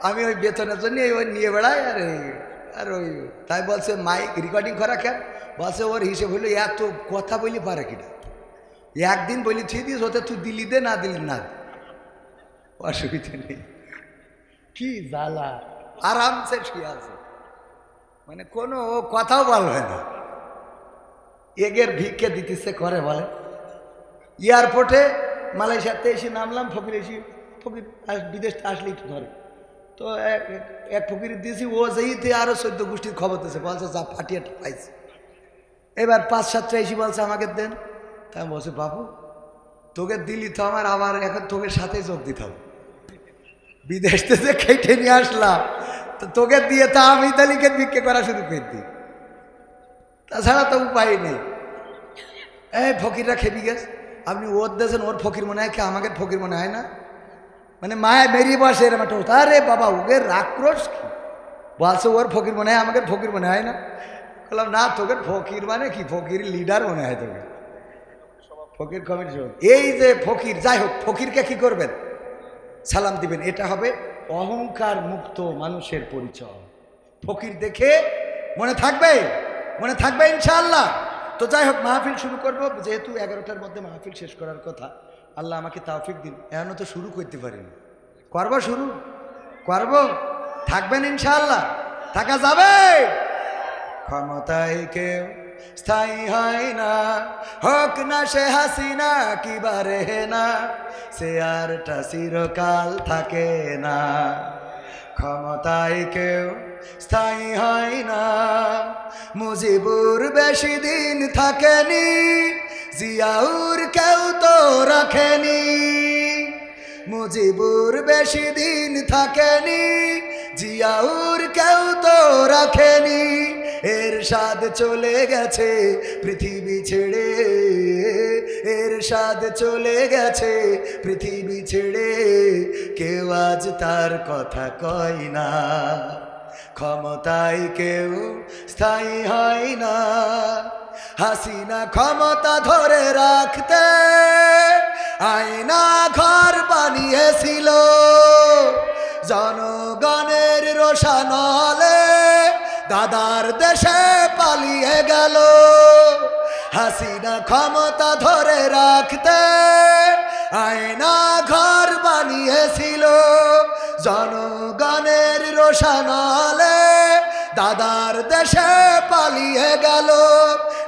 আমি ওই বেতনের জন্য ওই নিয়ে বেড়াই। আর ওই তাই বলছে মাইক রেকর্ডিং করা কেন? বলছে ওর হিসেব হইলো এত কথা বলি পারে কিনা, একদিন বলি ঠিক দিস ওতে তুই দিলি দে, না দিলি না, অসুবিধা নেই। কি জ্বালা, আরামসে শুয়ে আছে, মানে কোনো কথাও বলবে না। এগের ভিক্ষে দিতেছে করে বলে। এয়ারপোর্টে মালয়েশিয়াতে এসে নামলাম, ফকির এসে ফকির বিদেশ আসলে একটু ধরে, তো এক ফকির দিয়েছি, ও যেইতে আরো 14 গোষ্ঠীর খবর দিয়েছে, বলছে যা ফাটিয়াটা পাইছে। এবার 5-7টা এসে বলছে আমাকে দেন। তা আমি বলছি বাবু তোকে দিলি তো আমার, আবার এখন তোকে সাথে যোগ দিতে হবে। বিদেশ থেকে খেটে নিয়ে আসলাম, তো তোকে দিয়ে তা আমি তালিকে ভিক্ষে করা শুরু করে দিই, তাছাড়া তো উপায় নেই। এই ফকিররা খেপি গেছে, আপনি ওর দেশেন ওর ফকির মনে হয় কি আমাকে ফকির মনে হয় না? মানে মায়া বেরিয়ে বসে এরম একটা, আরে বাবা ওদের আক্রোশ কি? বলছে ওর ফকির মনে হয় আমাকে ফকির মনে হয় না। বললাম না, তোকে ফকির মানে কি, ফকির লিডার মনে হয় তোকে, ফকির কমিটি। এই যে ফকির, যাই হোক, ফকিরকে কি করবেন? সালাম দিবেন। এটা হবে অহংকার মুক্ত মানুষের পরিচয়। ফকির দেখে মনে থাকবে, মনে থাকবে ইনশাআল্লাহ। তো যাই হোক, মাহফিল শুরু করব, যেহেতু 11টার মধ্যে মাহফিল শেষ করার কথা। আল্লাহ আমাকে তৌফিক দিন, এখনো তো শুরু করতে পারিনি। করবো, শুরু করব, থাকবেন ইনশাআল্লাহ, থাকা যাবে। ক্ষমতায় কেউ স্থায়ী হয় না, হোক না সে হাসিনা কি বারে না, সে আরটা চিরকাল থাকে না। ক্ষমতায় কেউ স্থায়ী হয় না, মুজিবুর বেশি দিন থাকেনি, জিয়াউর কেউ তো রাখেনি। মুজিবুর বেশি দিন থাকেনি, জিয়াউর কেউ তো রাখেনি। এরশাদ চলে গেছে পৃথিবী ছেড়ে, এরশাদ চলে গেছে পৃথিবী ছেড়ে, কেউ আজ তার কথা কয় না। ক্ষমতায় কেউ স্থায়ী হয় না। হাসিনা ক্ষমতা ধরে রাখতে আয়না ঘর বানিয়েছিল, জনগণের রোশানলে দাদার দেশে পালিয়ে গেল। হাসিনা ক্ষমতা ধরে রাখতে আয়না ঘর বানিয়েছিল, জনগণের রোশানলে দাদার দেশে পালিয়ে গেল।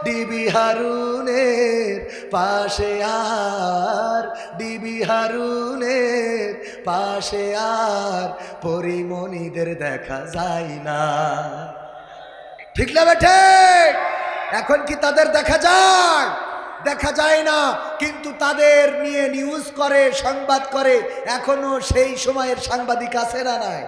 ডিবি হারুনের পাশে আর, ডিবি হারুনের পাশে আর পরিমণিদের দেখা যায় না। ঠিক না বেঠে? এখন কি তাদের দেখা যায়? দেখা যায় না, কিন্তু তাদের নিয়ে নিউজ করে, সংবাদ করে। এখনো সেই সময়ের সাংবাদিক আছে না নাই?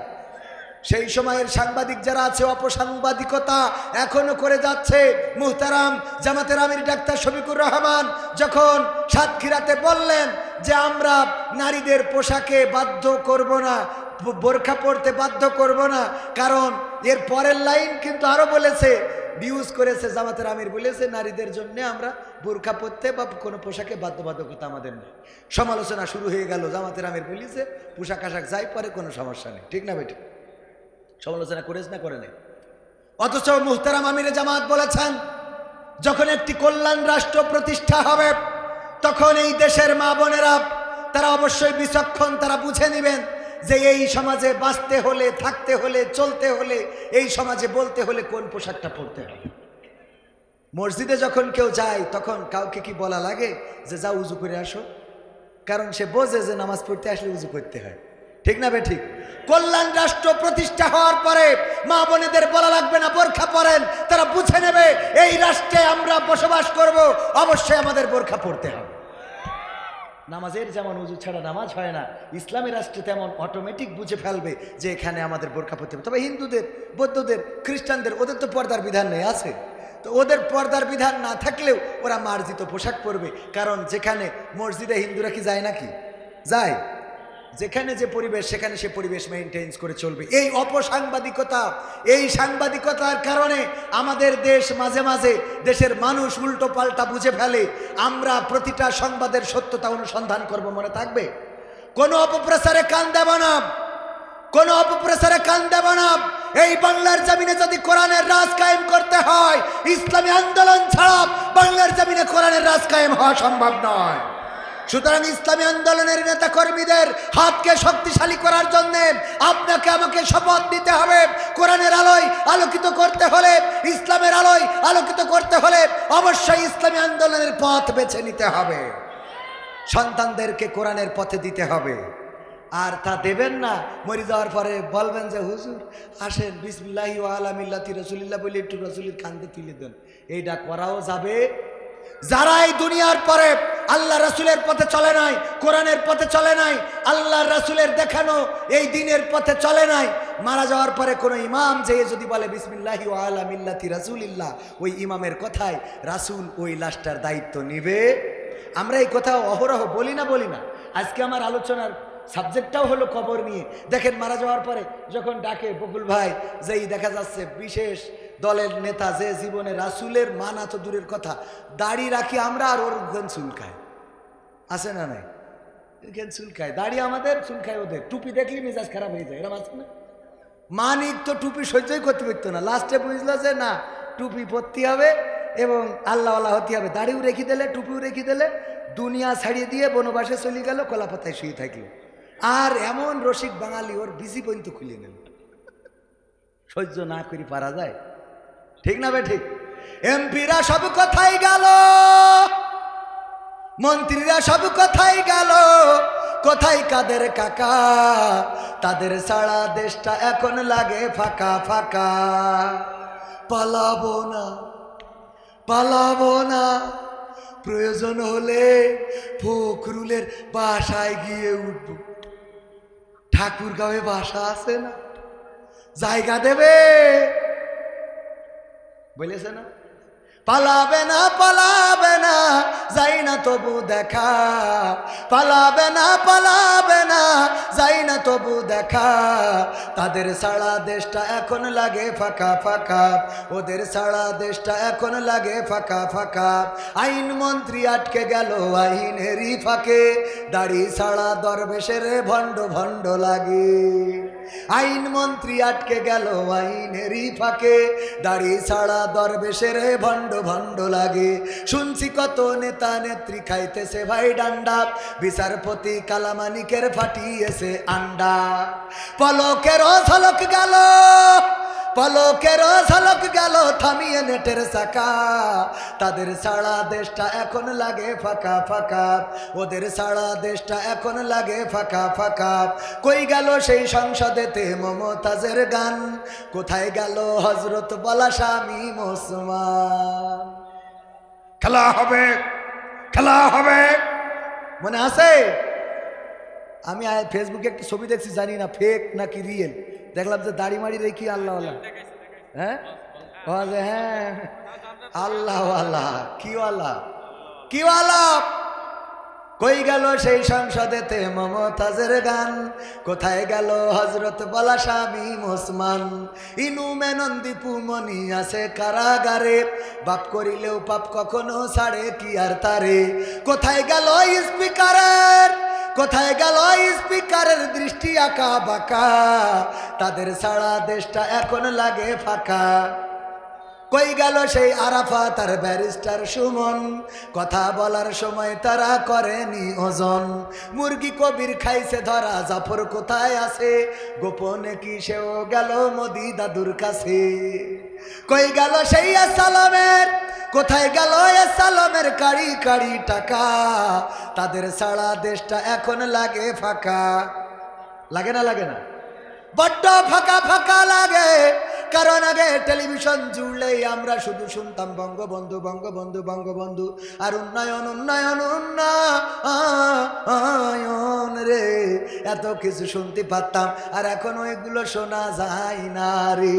সেই সময়ের সাংবাদিক যারা আছে অপসাংবাদিকতা এখনো করে যাচ্ছে। মুহতারাম জামাতের আমির ডাক্তার শফিকুর রহমান যখন সাতক্ষীরাতে বললেন যে আমরা নারীদের পোশাকে বাধ্য করব না, বোরখা পরতে বাধ্য করব না, কারণ এর পরের লাইন কিন্তু আরো বলেছে, নিউজ করেছে জামাতের আমির বলেছে নারীদের জন্য আমরা বোরখা পরতে বা কোনো পোশাকে বাধ্যবাধকতা আমাদের নেই। সমালোচনা শুরু হয়ে গেল। জামাতের আমির বলেছে পোশাক আশাক যাই পরে কোনো সমস্যা নেই। ঠিক না বেটি? সমালোচনা করেছে না করে নেই? অথচ মুহতারাম আমিরে জামাত বলেছেন যখন একটি কল্যাণ রাষ্ট্র প্রতিষ্ঠা হবে তখন এই দেশের মা বোনেরা তারা অবশ্যই বিচক্ষণ, তারা বুঝে নেবেন যে এই সমাজে বাঁচতে হলে, থাকতে হলে, চলতে হলে, এই সমাজে বলতে হলে কোন পোশাকটা পরতে হবে। মসজিদে যখন কেউ যায় তখন কাউকে কি বলা লাগে যে যা উজু করে আসো? কারণ সে বোঝে যে নামাজ পড়তে আসলে উজু করতে হয়। ঠিক না বে ঠিক? কল্যাণ রাষ্ট্র প্রতিষ্ঠা হওয়ার পরে মা বোনেদের বলা লাগবে না বোরখা পরেন, তারা বুঝে নেবে এই রাষ্ট্রে আমরা বসবাস করব, অবশ্যই আমাদের বোরখা পরতে হবে। নামাজের যেমন উজু ছাড়া নামাজ হয় না, ইসলামী রাষ্ট্রে তেমন অটোমেটিক বুঝে ফেলবে যে এখানে আমাদের বোরখা পরতে হবে। তবে হিন্দুদের, বৌদ্ধদের, খ্রিস্টানদের ওদের তো পর্দার বিধান নেই, আছে। তো ওদের পর্দার বিধান না থাকলেও ওরা মার্জিত পোশাক পরবে, কারণ যেখানে মসজিদে হিন্দুরা কি যায় নাকি? যায়। যেখানে যে পরিবেশ সেখানে সে পরিবেশ মেইনটেইন করে চলবে। এই অপসাংবাদিকতা, এই সাংবাদিকতার কারণে আমাদের দেশ মাঝে মাঝে দেশের মানুষ উল্টো পাল্টা বুঝে ফেলে। আমরা প্রতিটা সংবাদের সত্যতা অনুসন্ধান করব, মনে থাকবে। কোনো অপপ্রচারে কান দেব না, কোনো অপপ্রচারে কান দেব না। এই বাংলার জমিনে যদি কোরআনের রাজ কায়েম করতে হয়, ইসলামী আন্দোলন ছাড়া বাংলার জমিনে কোরআনের রাজ কায়েম হওয়া সম্ভব নয়। সুতরাং ইসলামী আন্দোলনের নেতা কর্মীদের হাতকে শক্তিশালী করার জন্য আপনাকে আমাকে শপথ নিতে হবে। কোরআনের আলোয় আলোকিত করতে হলে, ইসলামের আলোয় আলোকিত করতে হলে অবশ্যই ইসলামী আন্দোলনের পথ বেছে নিতে হবে। সন্তানদেরকে কোরআনের পথে দিতে হবে। আর তা দেবেন না, মরে যাওয়ার পরে বলবেন যে হুজুর আসেন বিসমিল্লাহি ওয়া আলা মিল্লাতি রাসূলিল্লাহ বলে একটু রাসূলের কাঁধে তুলে দেন। এইটা করাও যাবে। যারা এই দুনিয়ার পরে আল্লাহ রাসূলের পথে চলে নাই, কোরআনের পথে চলে নাই, আল্লাহ রাসূলের দেখানো এই দিনের পথে চলে নাই, মারা যাওয়ার পরে কোনো ইমাম যে যদি বলে বিসমিল্লাহি ওয়া আলা মিল্লাতি রাসূলিল্লাহ, ওই ইমামের কথায় রাসূল ওই লাশটার দায়িত্ব নিবে। আমরা এই কথা অহরহ বলি না, বলি না। আজকে আমার আলোচনার সাবজেক্টটাও হলো কবর নিয়ে। দেখেন মারা যাওয়ার পরে যখন ডাকে বকুল ভাই, যেই দেখা যাচ্ছে বিশেষ দলের নেতা যে জীবনে রাসূলের মানা তো দূরের কথা, দাড়ি রাখি আমরা আর ওর গেন চুলকায়, আছে না নাই? গেন চুলকায়, দাড়ি আমাদের, চুলকায় ওদের। টুপি দেখলে মেজাজ খারাপ হয়ে যায়, এরকম আছে না? মানিক তো টুপি সহ্যই করতে পারতো না, লাস্টে বুঝলো যে না টুপি পরতে হবে এবং আল্লাহ আল্লাহ হতে হবে। দাড়িও রেখে দিলে, টুপিও রেখে দিলে, দুনিয়া ছাড়িয়ে দিয়ে বনবাসে চলে গেল, কলাপাতায় শুয়ে থাকলো। আর এমন রসিক বাঙালি, ওর বিসি পর্যন্ত খুলে নিল। সহ্য না করি পারা যায়? ঠিক না বে ঠিক? এমপিরা সব কোথায় গেল, মন্ত্রীরা সব কোথায় গেল, কোথায় কাদের কাকা? তাদের সারা দেশটা এখন লাগে ফাঁকা ফাঁকা। পালাবো না, পালাবো না, প্রয়োজন হলে ফখরুলের বাসায় গিয়ে উঠবো। ঠাকুরগাঁওয়ে বাসা আছে না, জায়গা দেবে বলেছে না? পালাবে না পালাবে না যাই না তবু দেখা, পালাবে না পালাবে না যাই না তবু দেখা। তাদের সারা দেশটা এখন লাগে ফাঁকা ফাঁকা, ওদের সারা দেশটা এখন লাগে ফাঁকা ফাঁকা। আইন মন্ত্রী আটকে গেল আইনেরই ফাঁকে, দাড়ি সারা দরবেশের ভণ্ড ভণ্ড লাগে। আইন মন্ত্রী আটকে গেল আইনেরই ফাঁকে, দাড়ি ছাড়া দরবেশের ভণ্ড ভণ্ড লাগে। শুনছি কত নেতা নেত্রী খাইতেছে ভাই ডান্ডা, বিচারপতি কালামানিকের ফাটিয়েছে আন্ডা। পলকেরও ঝলক গেল, পলকেরও ঝলক গেল থামিয়ে নেটের চাকা। তাদের সারা দেশটা এখন লাগে ফাঁকা ফাঁকা, ওদের সারা দেশটা এখন লাগে ফাঁকা ফাঁকা। কই গেল সেই সংসদেতে মমতাজের গান, কোথায় গেল হজরত বলা স্বামী ওসমান। খেলা হবে, খেলা হবে, মনে আছে? আমি ফেসবুকে একটা ছবি দেখছি, জানি না ফেক নাকি রিয়েল। দেখলাম যে দাড়ি মাড়ি রেখি আল্লাহ হ্যাঁ হ্যাঁ আল্লাহ আল্লাহ কি আল্লাহ কি আল্লাহ। কই গেল সেই সংসদেতে মমতাজের গান, কোথায় গেল হজরত বলা স্বামী ওসমান। ইনু মেনন্দীপু মনি আছে কারাগারে, বাপ করিলেও পাপ কখনো ছাড়ে কি আর তারে। কোথায় গেল স্পিকারের, কোথায় গেল স্পিকারের দৃষ্টি আঁকা বাঁকা, তাদের সারা দেশটা এখন লাগে ফাঁকা। কই গেল সেই আরাফাত আর ব্যারিস্টার সুমন, কথা বলার সময় তারা করেনি ওজন। মুরগি কবির খাইছে ধরা, জাফর কোথায় আছে, গোপনে কি সেও গেল মোদি দাদুর কাছে। কই গেল সেই সালামের, কোথায় গেল সালামের কাড়ি কাড়ি টাকা, তাদের সারা দেশটা এখন লাগে ফাঁকা। লাগে না লাগে না? বড্ড ফাঁকা ফাঁকা লাগে, কারণ আগে টেলিভিশন জুড়লেই আমরা শুধু শুনতাম বঙ্গবন্ধু বঙ্গবন্ধু বঙ্গবন্ধু, আর উন্নয়ন উন্নয়ন উন্নয়ন রে, এত কিছু শুনতে পারতাম। আর এখন ওইগুলো শোনা যায় না রে,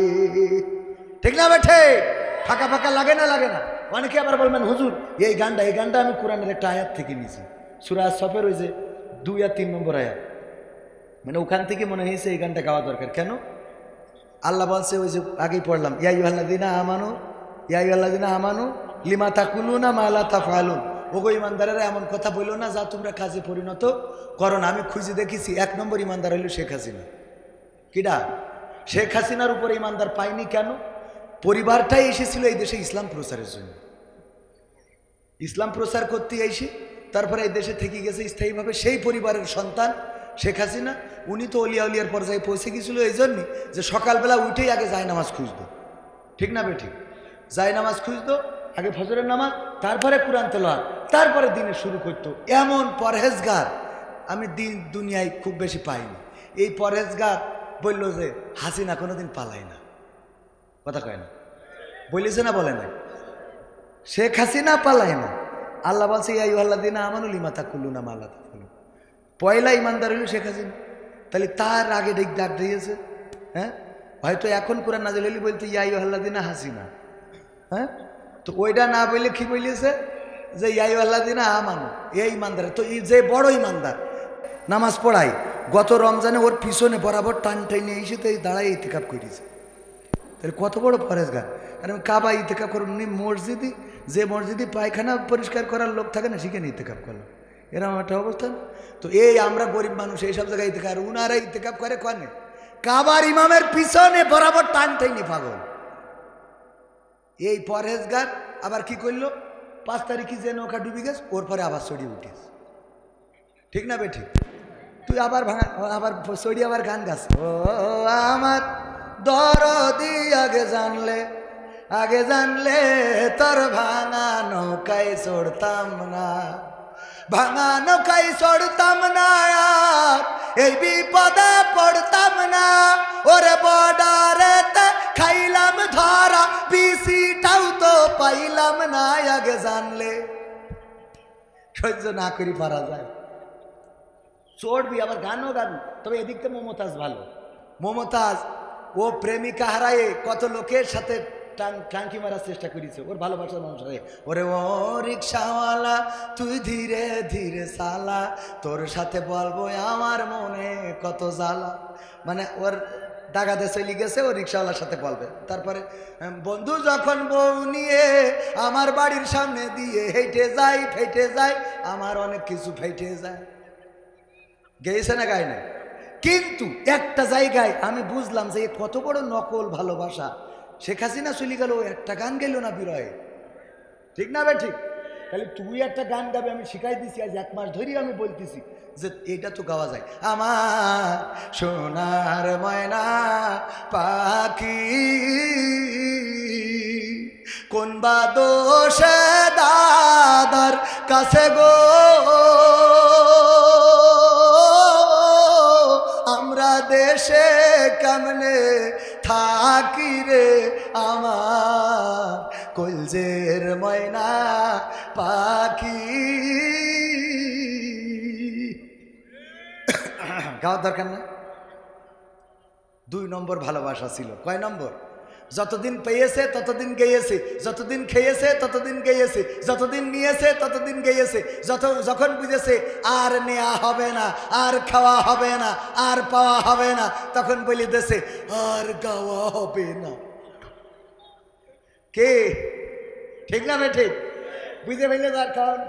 ঠিক না বেঠে? ফাঁকা ফাঁকা লাগে না লাগে না? অনেকে আবার বলবেন হুজুর এই গানটা আমি কোরআনের একটা আয়াত থেকে নিয়েছি, সূরা সফের ওই যে 2 আর 3 নম্বর আয়াত, মানে ওখান থেকে মনে হয়েছে এই গানটা গাওয়া দরকার। কেন? আল্লাহ বলছে, ওই যে আগেই পড়লাম, ইয়া আইয়ুহাল্লাযীনা আমানু, ইয়া আইয়ুহাল্লাযীনা আমানু লিমা তাকুলুনা মা লা তাফআলুন। ওগো ইমানদারেরা এমন কথা বললো না যা তোমরা কাজে পরিণত করো না। আমি খুঁজে দেখেছি 1 নম্বর ইমানদার হইল শেখ হাসিনা। কিডা? শেখ হাসিনার উপরে ইমানদার পাইনি কেন? পরিবারটাই এসেছিল এই দেশে ইসলাম প্রচারের জন্য, ইসলাম প্রচার করতে এসে তারপরে এই দেশে থেকে গেছে স্থায়ীভাবে সেই পরিবারের সন্তান শেখ হাসিনা। উনি তো অলিয়া উলিয়ার পর্যায়ে পৌঁছে গেছিল এই জন্যই যে সকালবেলা উঠেই আগে যায় নামাজ খুঁজতো, ঠিক না বেঠিক? যায় নামাজ খুঁজতো, আগে ফজরের নামাজ, তারপরে কুরআন তেলাওয়াত, তারপরে দিনে শুরু করতো। এমন পরহেজগার আমি দুনিয়ায় খুব বেশি পাইনি। এই পরহেজগার বলল যে হাসিনা কোনোদিন পালায় না, কথা কয় না, বলেছে না বলে নাই? শেখ হাসিনা পালায় না। আল্লাহ বলছে ইয়া আইয়ুহাল্লাযীনা আমানু লিমা তাকুলুনা মা লা তাফআলুন। পয়লা ইমানদার হইল শেখ হাসিনা, তাহলে তার আগে ডাক দিয়েছে। হ্যাঁ, হয়তো এখন কোরআন নাযিল হইলে বলতে ইয়া আইয়ুহাল্লাযীনা হাসিনা। হ্যাঁ, তো ওইটা না বললে কি বলেছে যে ইয়া আইয়ুহাল্লাযীনা আমানু, এই ইমানদার। তো এই যে বড় ইমানদার নামাজ পড়াই, গত রমজানে ওর পিছনে বরাবর টান টাইনে এসে তো দাঁড়াই ইতিকাফ করেছে। তাহলে কত বড় পরেশগার। আর আমি কাবা ইতিকাফ করুন, মসজিদই, যে মসজিদে পায়খানা পরিষ্কার করার লোক থাকে না সেখানে ইতিকাফ করলো, এরকম একটা অবস্থান। তো এই আমরা গরিব মানুষ এইসব জায়গায় ইতিকাফ, আর উনারা ইতিকাফ করে কনে কাবার ইমামের পিছনে বরাবর টান টাইনি পাগল। এই পরহেজগার আবার কি করলো, 5 তারিখে যে নৌকা ডুবি গেছে ওর পরে আবার চড়িয়ে উঠিস, ঠিক না বেঠিক? তুই আবার আবার চড়িয়ে আবার গান গাছ, ও আমার দরদি আগে জানলে তোর ভাঙা নৌকায় চড়তাম না, ভাঙা নৌকায় চড়তাম না, আর এই বিপদে পড়তাম না। ওরে বর্ডারেতে খাইলাম ধরা, পিসিটাও তো পাইলাম না, আগে জানলে। সহ্য না করি পারা যায়, চড়বি আবার গানও গাবি। তবে এদিক থেকে মমতাজ ভালো। মমতাজ ও প্রেমিকা হারায়ে কত লোকের সাথে টাঙ্কি মারার চেষ্টা করেছে ওর ভালোবাসার মানুষ। ওরে ও রিক্সাওয়ালা তুই ধীরে ধীরে চালা, তোর সাথে বলবো আমার মনে কত জ্বালা। মানে ওর দাগাতে চলে গেছে, ও রিক্সাওয়ালার সাথে বলবে। তারপরে বন্ধু যখন বউ নিয়ে আমার বাড়ির সামনে দিয়ে হেঁটে যাই, ফেটে যায় আমার অনেক কিছু, ফেটে যায়। গেয়েছে না গায় না? কিন্তু একটা জায়গায় আমি বুঝলাম যে কত বড় নকল ভালোবাসা। শেখ হাসিনা চলে গেল, একটা গান গেল না বিরহে, ঠিক না বে ঠিক? তাহলে তুই একটা গান গাবে, আমি শিখাই দিছি আজ 1 মাস ধরেই আমি বলতেছি যে এটা তো গাওয়া যায়। আমার সোনার ময়না পাখি কোন বা দোষে দাদার কাছে গো আমরা দেশে কেমনে থাকি রে আমার কলজের ময়না পাখি। গাওয়ার দরকার না? 2 নম্বর ভালোবাসা ছিল। কয় নম্বর? যতদিন পেয়েছে ততদিন গেয়েছে, যতদিন খেয়েছে ততদিন গেয়েছে, যতদিন নিয়েছে ততদিন গেয়েছে, যখন বুঝেছে আর নেওয়া হবে না, আর খাওয়া হবে না, আর পাওয়া হবে না, তখন বলে দেশে আর গাওয়া হবে না। কে ঠিক না? ঠিক বুঝে ফেলে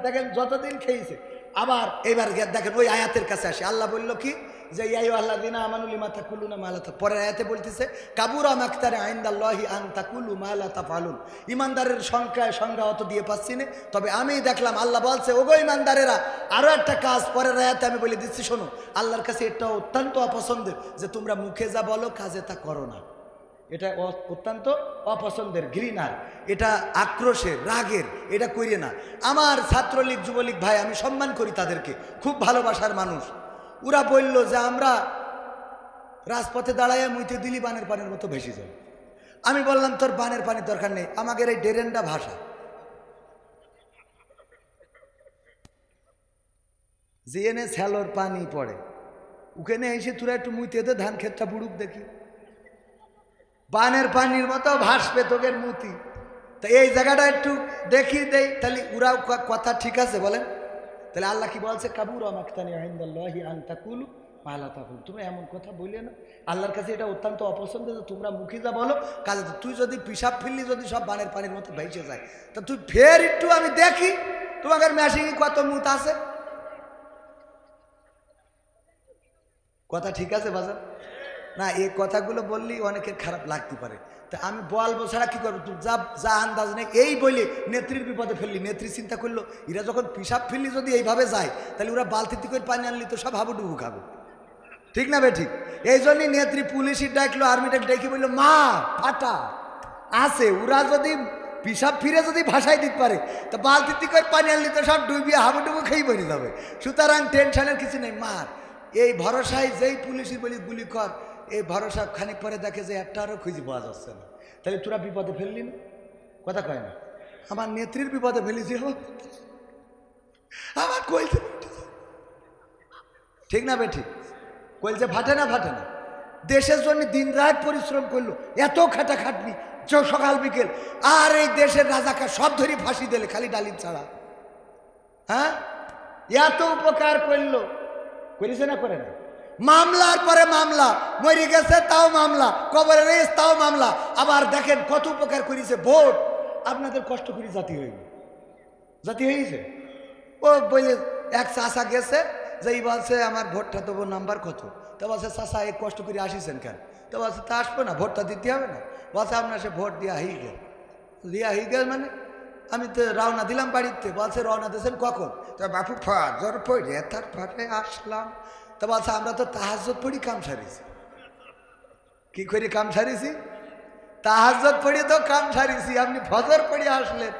দেখেন যতদিন খেয়েছে। আবার এবার দেখেন ওই আয়াতের কাছে আসে, আল্লাহ বলল কি যে আল্লাহ দিনা আমানুল মাথা কুলু না মালাতা। পরের আয়াতে বলতেছে কাবুরা মাক্তারে আইন্দাল্লাহি আন তাকুলু মালাতা ফালুন। ইমানদারের সংখ্যা অত দিয়ে পাচ্ছি না, তবে আমি দেখলাম আল্লাহ বলছে ওগো ইমানদারেরা আরো একটা কাজ পরের আয়াতে আমি বলে দিচ্ছি শোনো। আল্লাহর কাছে এটা অত্যন্ত অপছন্দের যে তোমরা মুখে যা বলো কাজে তা করো না। এটা অত্যন্ত অপছন্দের, ঘৃণার, এটা আক্রোশের, রাগের, এটা করিয়ে না। আমার ছাত্রলীগ যুবলীগ ভাই আমি সম্মান করি তাদেরকে, খুব ভালোবাসার মানুষ। ওরা বলল যে আমরা রাজপথে দাঁড়াইয়া মুইতে দিলি বানের পানির মতো ভেসে যাই। আমি বললাম তোর বানের পানির দরকার নেই, আমাদের এই ডেরেন্ডা ভাষা যে এনে ছ্যালোর পানি পড়ে ওখানে এসে তোরা একটু মুইতে দে, ধান ক্ষেতটা বুড়ুক দেখি, বানের পানির মতো ভাসবে তোদের মুতি। তা এই জায়গাটা একটু দেখি দেই, তাহলে ওরাও কথা ঠিক আছে বলেন? তাহলে আল্লাহ কি বলছে কাবুরা মাক্তানি ইনদাল্লাহি আন তাকুলু মা লা তাফআলুন। তোমরা এমন কথা বললে না, আল্লাহর কাছে এটা অত্যন্ত অপছন্দ যে তোমরা মুখে যা বলো কাজে। তুই যদি পিসাব ফিরলি যদি সব বানের পানির মতো ভেসে যায়, তা তুই ফের একটু আমি দেখি তোমাদের মেশিনে কত মুত আছে। কথা ঠিক আছে বাজার না? এই কথাগুলো বললেই অনেকের খারাপ লাগতে পারে, তা আমি বলবো ছাড়া কি করবো? তুই যা যা আন্দাজ নেই এই বলে নেত্রীর বিপদে ফেললি। নেত্রী চিন্তা করলো এরা যখন পিসাব ফেললি যদি এইভাবে যায় তাহলে ওরা বালতিতে করে পানি আনলি তো সব হাবুডুবু খাবো, ঠিক না বে ঠিক? এই জন্যই নেত্রী পুলিশই ডাকলো, আর্মিটা ডেকে বললো মা ফাটা আছে, ওরা যদি পিসাব ফিরে যদি ভাসাই দিতে পারে তা বালতিতে করে পানি আনলি তো সব ডুবিয়ে হাবুডুবু খেয়ে বেরিয়ে যাবে। সুতরাং টেনশনের কিছু নেই মার। এই ভরসায় যেই পুলিশই বলি গুলি কর, এই ভরসা খানিক পরে দেখে যে একটারও খুঁজে পাওয়া যাচ্ছে না, তাহলে তোরা বিপদে ফেললি না? কথা কয় না? আমার নেত্রীর বিপদে ফেলেছি, আমার কইছে ঠিক না বেঠিক? কইছে ফাটে না? ফাটে না? দেশের জন্য দিন রাত পরিশ্রম করলো, এত খাটাখাটনি সকাল বিকেল, আর এই দেশের রাজাকে সব ধরে ফাঁসি দিলে খালি ডালিম ছাড়া। হ্যাঁ, এত উপকার করলো, করেছে না করে না? মামলার পরে মামলা, মরে গেছে তাও মামলা, কবরে রয়েছে তাও মামলা। আবার দেখেন কত উপকার করেছে। ভোট আপনাদের কষ্ট করে জাতি হয়েছে। ও বলে এক চাষা গেছে যেই বলছে আমার ভোটটা দেবো, নাম্বার কত? তো বলছে চাষা এই কষ্ট করে আসিছেন কেন? তো বলছে তা আসবো না, ভোটটা দিতে হবে না? বলছে আপনার সে ভোট দিয়া হয়ে গেল মানে আমি তো রওনা দিলাম বাড়িতে। বলছে রওনা দিয়েছেন কখন? তো বাপু ফজর পড়ে তারপরে আসলাম। তো বলছে আমরা তো তাহাজ্জুদ পড়ি কাম সারিছি। কি করে কাম সারিছি? তাহাজ্জুদ পড়ি তো কাম সারিছি, আপনি ফজর পড়ে আসলেন।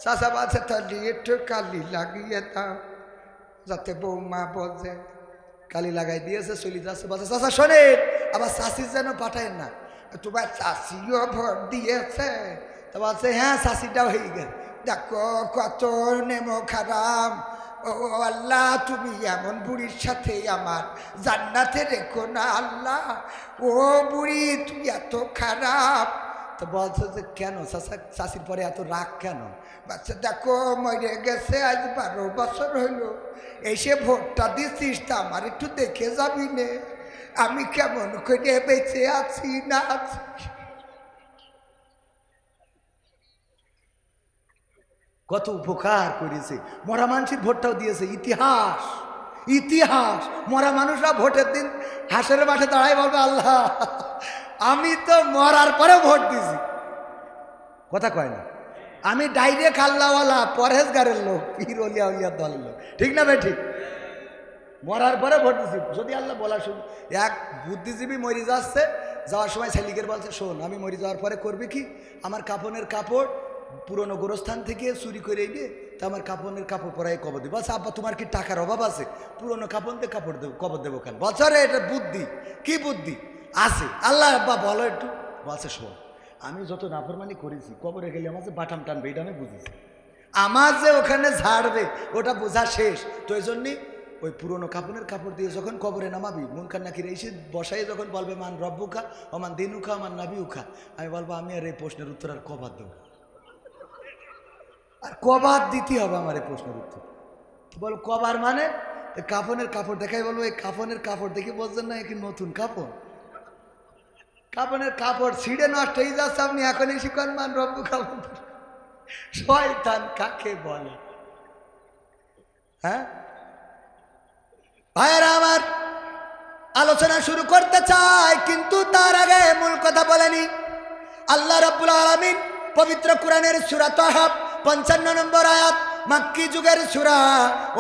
চাষা বলছে তাহলে একটু কালি লাগিয়ে দাও যাতে বৌমা বোঝে। কালি লাগাই দিয়েছে, চলে যাচ্ছে। বলছে চাষা শোনেন, আবার চাষির যেন পাঠায় না, তোমার চাষিও ভোট দিয়েছে। তো বলছে হ্যাঁ চাষিটাও হয়ে গেল। দেখো কত নেমো খারাপ, ও আল্লাহ তুমি এমন বুড়ির সাথে আমার জান্নাতে রেখো না আল্লাহ। ও বুড়ি তুই এত খারাপ, তো বলছে যে কেন চাষির পরে এত রাগ কেন? বাচ্চা দেখো মরে গেছে আজ 12 বছর হইল, এসে ভোটটা দিচ্ছিস তা আমার একটু দেখে যাবি নে, আমি কেমন করে বেঁচে আছি না আছি। কত উপকার করেছে, মরা মানুষের ভোটটাও দিয়েছে। ইতিহাস ইতিহাস, মরা মানুষরা ভোটের দিন হাসের মাঠে দাঁড়াই বলবে আল্লাহ আমি তো মরার পরে ভোট দিছি। কথা কয় না, আমি ডাইরেক্ট আল্লাহওয়ালা পরহেজগারের লোক, পীর অলিয়া উলিয়ার দলের লোক, ঠিক না ভাই? ঠিক, মরার পরে ভোট দিছি। যদি আল্লাহ বলা শুন, এক বুদ্ধিজীবী মরি যাচ্ছে, যাওয়ার সময় ছেলিকের বলছে শোন আমি মরি যাওয়ার পরে করবি কি, আমার কাপনের কাপড় পুরনো গোরস্থান থেকে চুরি করে এনে তা আমার কাপনের কাপড় পরাই কবর দেবো। বলছে আব্বা তোমার কি টাকার অভাব আছে, পুরনো কাপড় দিয়ে কাপড় দেবো, কবর দেবো কেন? বলছে রে এটা বুদ্ধি। কি বুদ্ধি আছে? আল্লাহ আব্বা বলো একটু। বলছে শোন আমি যত নাফরমানি করেছি কবরে গেলে আমার যে বাটাম টানবে এটা আমি বুঝেছি, আমার যে ওখানে ঝাড়বে ওটা বোঝা শেষ। তো এই জন্যই ওই পুরনো কাপড়ের কাপড় দিয়ে যখন কবরে নামাবি মুনকার নাকির এসে বসাই যখন বলবে মান রব্বুকা ওমান দিনুকা মান নাবিউকা, আমি বলবো আমি আর এই প্রশ্নের উত্তর আর কবার দেবো, আর কবার দিতে হবে আমার এই প্রশ্নের উত্তর? বলো কবার মানে কাফনের কাপড় দেখাই, বলবো এই কাফনের কাপড় দেখে বলছেন না কি নতুন কাপড়, কাপনের কাপড় ছিঁড়ে নষ্ট হয়ে যাচ্ছে, আপনি এখন এসে কন মান রব্বু কাপড়। শয়তান কাকে বলে? হ্যাঁ ভাইয়েরা আমার, আলোচনা শুরু করতে চাই কিন্তু তার আগে মূল কথা বলেনি। আল্লাহ রাব্বুল আলামিন পবিত্র কোরআনের সূরা তাহা 55 নম্বর আয়াত, মাক্কি যুগের সূরা।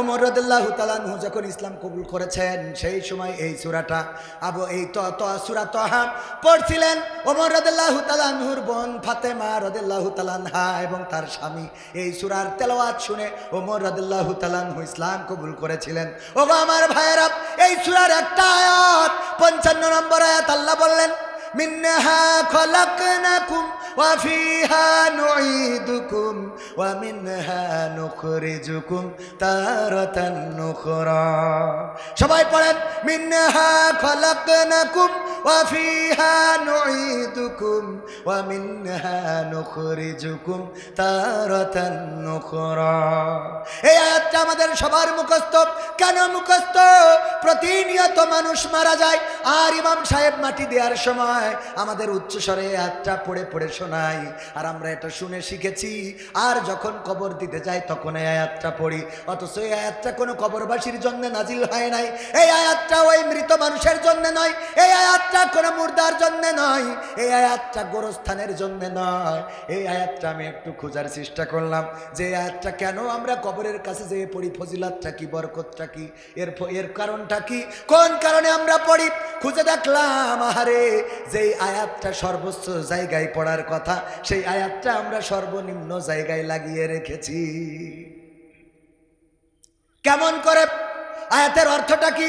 ওমর রাদিয়াল্লাহু তাআলা আনহু যখন ইসলাম কবুল করেছেন সেই সময় এই সূরাটা সূরা তাহা পড়ছিলেন ওমর রাদিয়াল্লাহু তাআলা আনহুর বোন ফাতেমা রাদিয়াল্লাহু তাআলা আনহা এবং তার স্বামী। এই সূরার তেলাওয়াত শুনে ওমর রাদিয়াল্লাহু তাআলা আনহু ইসলাম কবুল করেছিলেন। ওগো আমার ভাইয়েরা, এই সূরার একটা আয়াত 55 নম্বর আয়াত আল্লাহ বললেন মিনহা খলাকনাকুম ওয়া ফিহা নুঈদুকুম ওয়া মিনহা নুখরিজুকুম তারাতান নুখরা। সবাই পড়েন মিনহা খলাকনাকুম ওয়া ফিহা নুঈদুকুম ওয়া মিনহা নুখরিজুকুম তারাতান নুখরা। এই আয়াতটা আমাদের সবার মুখস্থ। কেন মুখস্থ? প্রতিনিয়ত মানুষ মারা যায় আর ইমাম সাহেব মাটি দেওয়ার সময় আমাদের উচ্চস্বরে আয়াতটা পড়ে পড়ে শোনাই, আর আমরা এটা শুনে শিখেছি। আর যখন কবর দিতে যাই তখন এই আয়াতটা পড়ি, অথচ এই আয়াতটা কোনো কবরবাসীর জন্য নাজিল হয় নাই। এই আয়াতটা ওই মৃত মানুষের জন্য নয়, এই আয়াতটা কোনো মুর্দার জন্য নয়, এই আয়াতটা গোরস্থানের জন্য নয়। এই আয়াতটা আমি একটু খোঁজার চেষ্টা করলাম যে আয়াতটা কেন আমরা কবরের কাছে যেয়ে পড়ি, ফজিলতটা কি, বরকতটা কি, এর কারণটা কি, কোন কারণে আমরা পড়ি। খুঁজে দেখলাম আহারে যেই আয়াতটা সর্বোচ্চ জায়গায় পড়ার কথা সেই আয়াতটা আমরা সর্বনিম্ন জায়গায় লাগিয়ে রেখেছি। কেমন করে? আয়াতের অর্থটা কি?